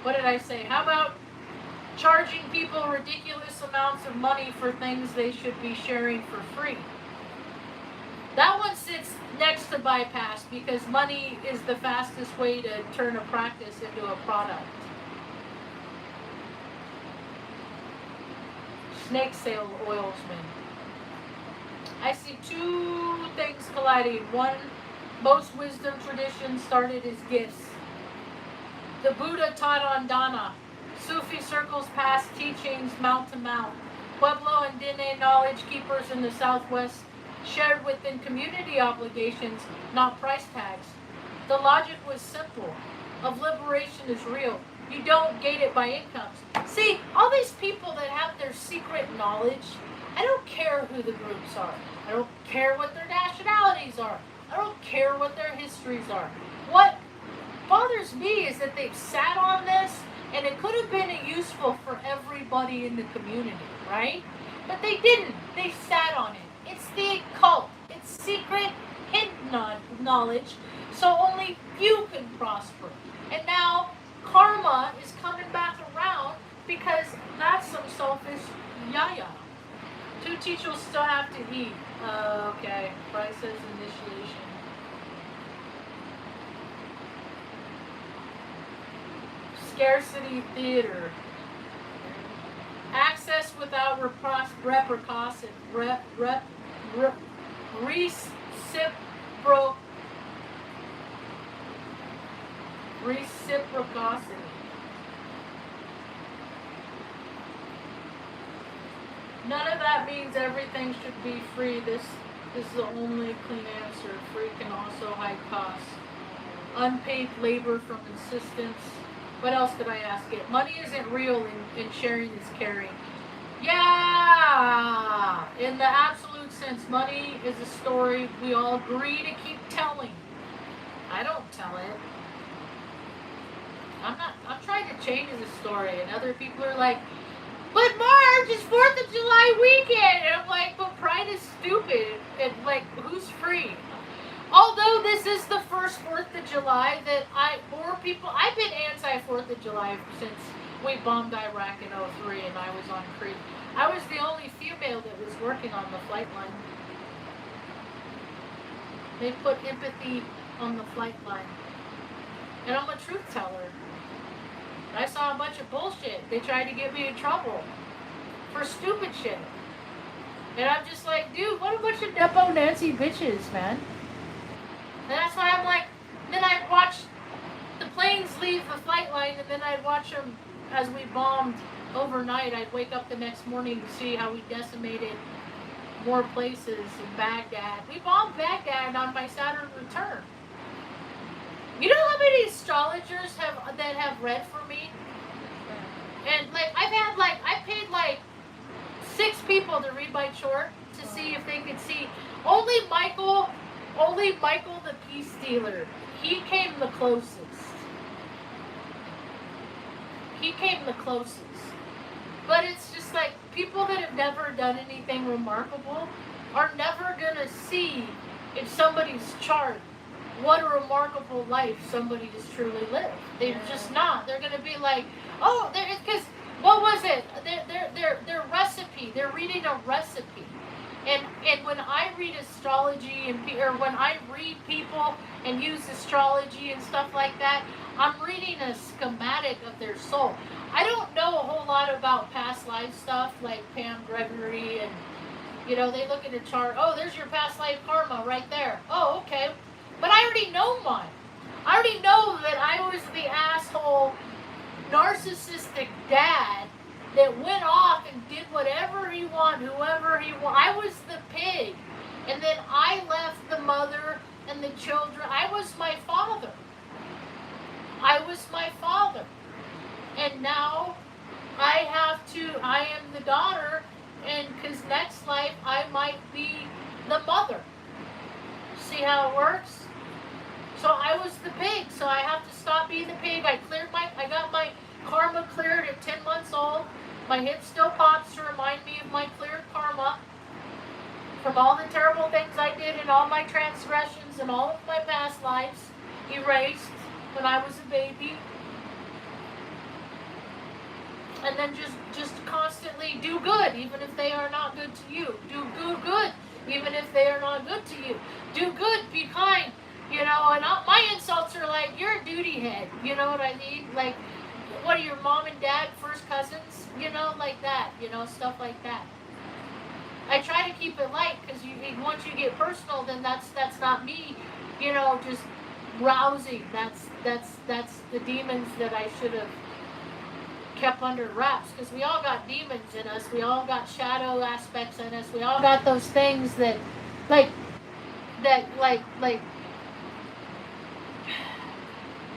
What did I say? How about charging people ridiculous amounts of money for things they should be sharing for free? That one sits next to bypass because money is the fastest way to turn a practice into a product. Snake sale oilsman. I see two things colliding. One, most wisdom traditions started as gifts. The Buddha taught on dana. Sufi circles passed teachings mount to mount. Pueblo and Diné knowledge keepers in the Southwest shared within community obligations, not price tags. The logic was simple. Of liberation is real. You don't gate it by incomes. See, all these people that have their secret knowledge, I don't care who the groups are. I don't care what their nationalities are. I don't care what their histories are. What bothers me is that they've sat on this, and it could have been useful for everybody in the community, right? But they didn't. They sat on it. It's the occult. It's secret, hidden knowledge, so only few can prosper. And now karma is coming back around because that's some selfish yaya. Two teachers still have to eat. Okay. Prices initiation. Scarcity theater. Access without reciprocity. Reciprocity. None of that means everything should be free. This is the only clean answer. Free can also hide costs. Unpaid labor from insistence. What else could I ask it? Money isn't real and sharing is caring. Yeah! In the absolute sense, money is a story we all agree to keep telling. I don't tell it. I'm trying to change the story, and other people are like, but Marge, it's 4th of July weekend! And I'm like, but pride is stupid. And like, who's free? Although this is the first 4th of July that I've been anti-4th of July since we bombed Iraq in 03 and I was on Crete. I was the only female that was working on the flight line. They put empathy on the flight line. And I'm a truth teller. I saw a bunch of bullshit. They tried to get me in trouble for stupid shit. And I'm just like, dude, what a bunch of Nepo Nancy bitches, man. And that's why I'm like, then I'd watch the planes leave the flight line, and then I'd watch them as we bombed overnight. I'd wake up the next morning to see how we decimated more places in Baghdad. We bombed Baghdad on my Saturn return. You know how many astrologers that have read for me? And like I paid like 6 people to read my chart to see if they could see. Only Michael the Peace Dealer. He came the closest. But it's just like people that have never done anything remarkable are never gonna see in somebody's chart what a remarkable life somebody has truly lived. They're just not. They're gonna be like, oh, because what was it? Their recipe. They're reading a recipe. And when I read astrology or when I read people and use astrology and stuff like that, I'm reading a schematic of their soul. I don't know a whole lot about past life stuff like Pam Gregory and, they look at a chart. Oh, there's your past life karma right there. Oh, okay. But I already know mine. I already know that I was the asshole, narcissistic dad that went off and did whatever he wanted, whoever he wanted. I was the pig. And then I left the mother and the children. I was my father. And now I am the daughter, and because next life I might be the mother. See how it works? So I was the pig, so I have to stop being the pig. I got my karma cleared at 10 months old. My hip still pops to remind me of my cleared karma from all the terrible things I did and all my transgressions and all of my past lives erased when I was a baby. And then just constantly do good, even if they are not good to you. Do good. even if they are not good to you. Do good, be kind, you know, and my insults are like, you're a duty head, you know what I mean? Like, what are your mom and dad first cousins? You know, like that, you know, stuff like that. I try to keep it light because once you get personal, then that's not me, you know, just rousing. That's the demons that I should have kept under wraps, because we all got demons in us. We all got shadow aspects in us. We all got those things that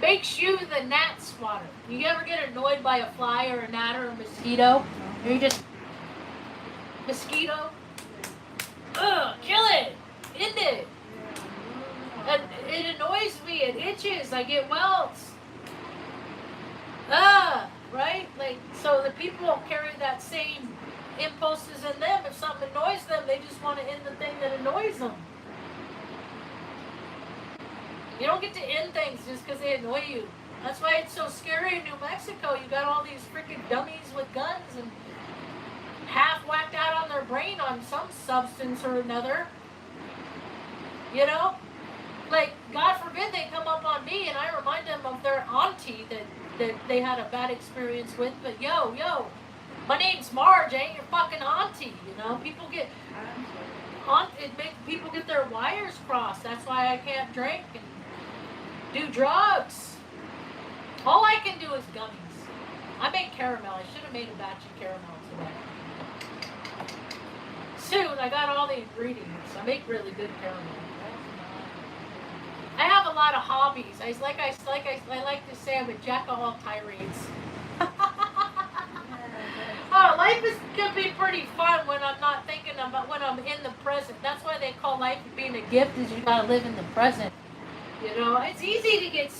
makes you the gnat swatter. You ever get annoyed by a fly or a gnat or a mosquito? Or you just mosquito? Ugh, kill it! End it! And it annoys me. It itches. I get welts. Right? Like, so the people carry that same impulses in them. If something annoys them, they just want to end the thing that annoys them. You don't get to end things just because they annoy you. That's why it's so scary in New Mexico. You got all these freaking dummies with guns and half whacked out on their brain on some substance or another. You know? Like, God forbid they come up on me and I remind them of their auntie that they had a bad experience with. But yo, my name's Marge, I ain't your fucking auntie. You know? People get... It makes people get their wires crossed. That's why I can't drink and do drugs. All I can do is gummies. I make caramel. I should have made a batch of caramel today. Soon, I got all the ingredients. I make really good caramel. I have a lot of hobbies. I like to say I'm a jack of all tirades. Oh, life can be pretty fun when I'm not thinking about, when I'm in the present. That's why they call life being a gift, is you gotta live in the present. You know, it's easy to get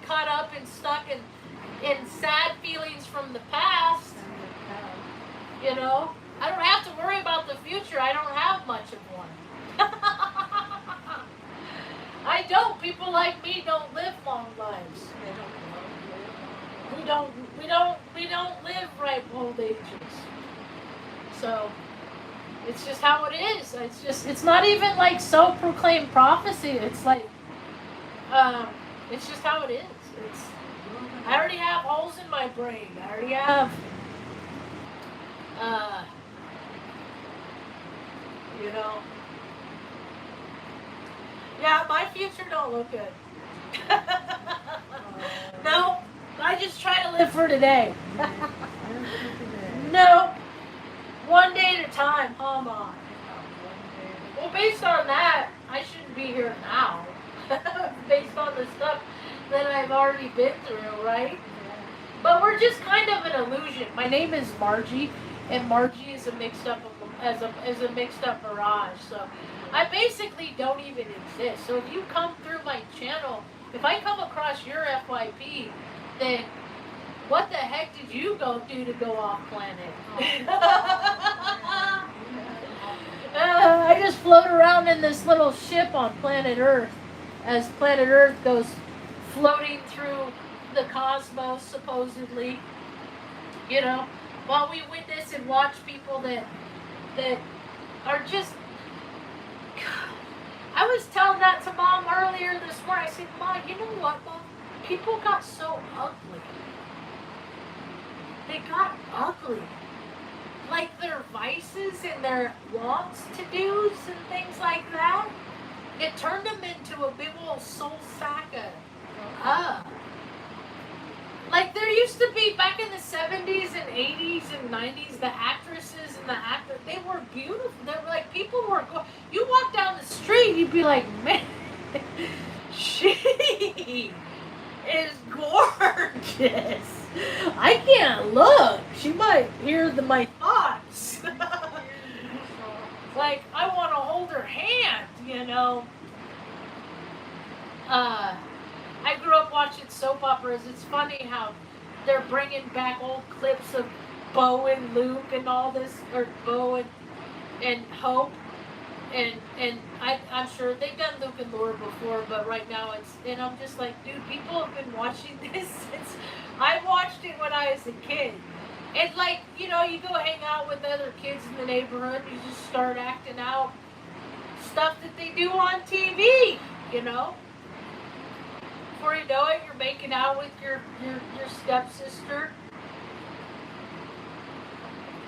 caught up and stuck in sad feelings from the past. You know, I don't have to worry about the future. I don't have much of one. I don't. People like me don't live long lives. We don't live ripe old ages. So it's just how it is. It's not even like self-proclaimed prophecy. It's like it's just how it is. I already have holes in my brain. I already have you know. Yeah, my future don't look good. No, I just try to live for today. No, one day at a time. Come on. Well, based on that, I shouldn't be here now. Based on the stuff that I've already been through, right? But we're just kind of an illusion. My name is Margie, and Margie is a mixed up mirage. So I basically don't even exist. So if you come through my channel, if I come across your FYP, then what the heck did you go do to go off planet? I just float around in this little ship on planet Earth, as planet Earth goes floating through the cosmos, supposedly. You know, while we witness and watch people that are just... I was telling that to Mom earlier this morning. I said, Mom, you know what, Mom? People got so ugly. They got ugly. Like their vices and their wants to do's and things like that. It turned them into a big old soul sack of like there used to be back in the 70s and 80s and 90s, the actresses and the actors, they were beautiful. They were like, people were, you walk down the street, you'd be like, man, she is gorgeous. I can't look. She might hear my thoughts. Like, I want to hold her hand, you know. I grew up watching soap operas. It's funny how they're bringing back old clips of Bo and Luke and all this, or Bo and Hope, and I'm sure they've done Luke and Laura before, but right now and I'm just like, dude, people have been watching this since I watched it when I was a kid. And like, you know, you go hang out with other kids in the neighborhood, you just start acting out stuff that they do on TV, you know. Before you know it, you're making out with your stepsister.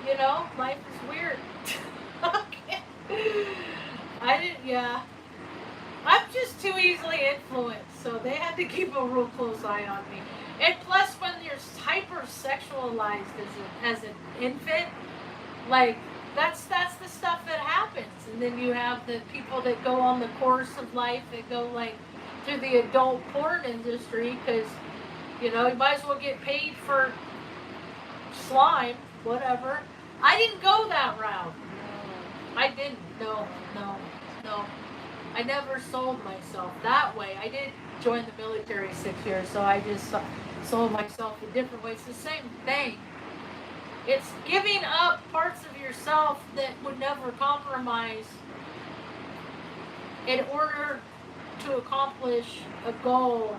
You know, life is weird. Yeah. I'm just too easily influenced, so they had to keep a real close eye on me. And plus, when you're hyper-sexualized as an infant, like, that's the stuff that happens. And then you have the people that go on the course of life that go, like, through the adult porn industry, because, you know, you might as well get paid for slime, whatever. I didn't go that route. I didn't. No. I never sold myself that way. I did join the military 6 years, so I just sold myself in different ways. It's the same thing. It's giving up parts of yourself that would never compromise in order to accomplish a goal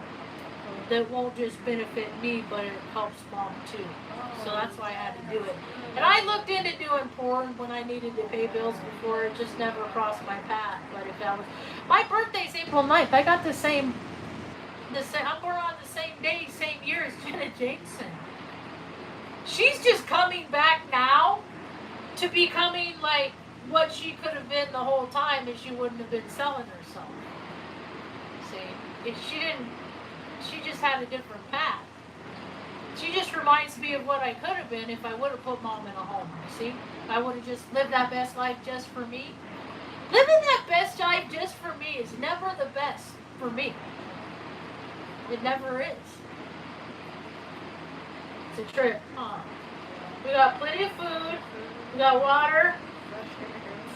that won't just benefit me, but it helps mom too. So that's why I had to do it. And I looked into doing porn when I needed to pay bills before. It just never crossed my path. But if that was my birthday's April 9th. I got the same. I'm born on the same day, same year as Jenna Jameson. She's just coming back now to becoming like what she could have been the whole time if she wouldn't have been selling herself. See, if she didn't, she just had a different path. She just reminds me of what I could have been if I would have put mom in a home. You see, if I would have just lived that best life just for me. Living that best life just for me is never the best for me. It never is. It's a trip, huh? We got plenty of food. We got water.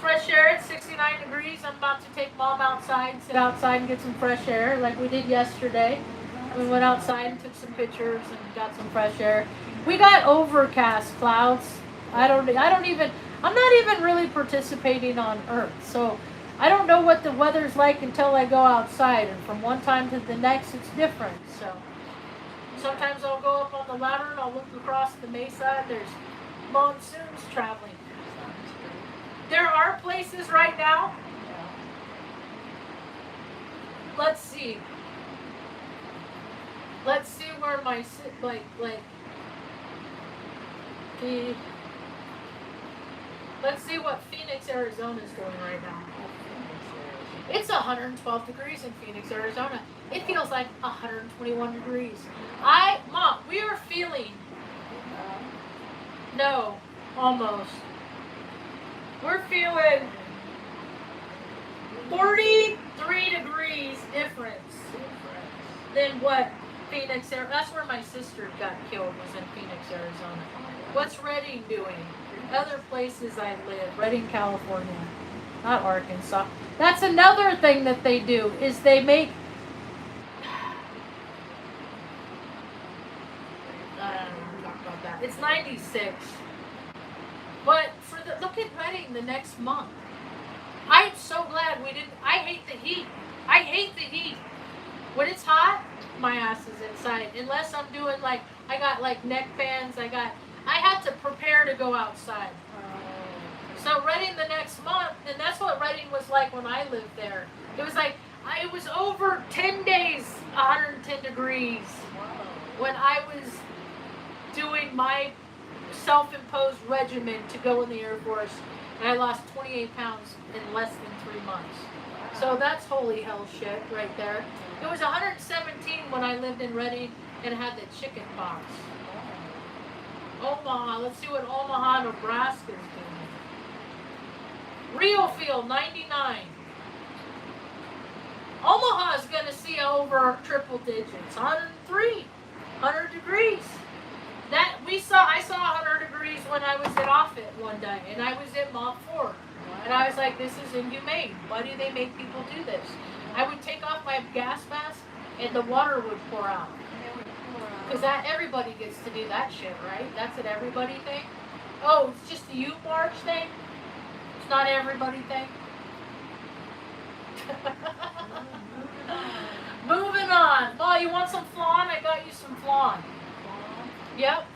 Fresh air at 69 degrees. I'm about to take mom outside, sit outside and get some fresh air like we did yesterday. We went outside and took some pictures and got some fresh air. We got overcast clouds. I'm not even really participating on Earth. So I don't know what the weather's like until I go outside. And from one time to the next, it's different. So sometimes I'll go up on the ladder and I'll look across the mesa and there's monsoons traveling. There are places right now. Let's see where my let's see what Phoenix, Arizona is doing right now. It's 112 degrees in Phoenix, Arizona. It feels like 121 degrees. Mom, we are feeling, no, almost. We're feeling 43 degrees difference than what Phoenix, that's where my sister got killed, was in Phoenix, Arizona. What's Redding doing? Other places I live, Redding, California, not Arkansas. That's another thing that they do, is they make, I don't know, talk about that. It's 96. But look at Redding the next month. I'm so glad we didn't. I hate the heat. When it's hot, my ass is inside. Unless I'm doing like, I got like neck bands. I had to prepare to go outside. So Redding the next month, and that's what Redding was like when I lived there. It was like, it was over 10 days, 110 degrees when I was doing my self-imposed regimen to go in the Air Force, and I lost 28 pounds in less than 3 months. So that's holy hell shit right there. It was 117 when I lived in Redding and had the chicken pox. Omaha, let's see what Omaha, Nebraska is doing. Reelfield, 99. Omaha is going to see over triple digits, 103, 100 degrees. I saw 100 degrees when I was at Offutt one day, and I was at Mont Fort. And I was like, this is inhumane. Why do they make people do this? I would take off my gas mask, and the water would pour out. Because everybody gets to do that shit, right? That's an everybody thing. Oh, it's just a you, Marge thing? It's not everybody thing? Moving on. Oh, you want some flan? I got you some flan. Yep.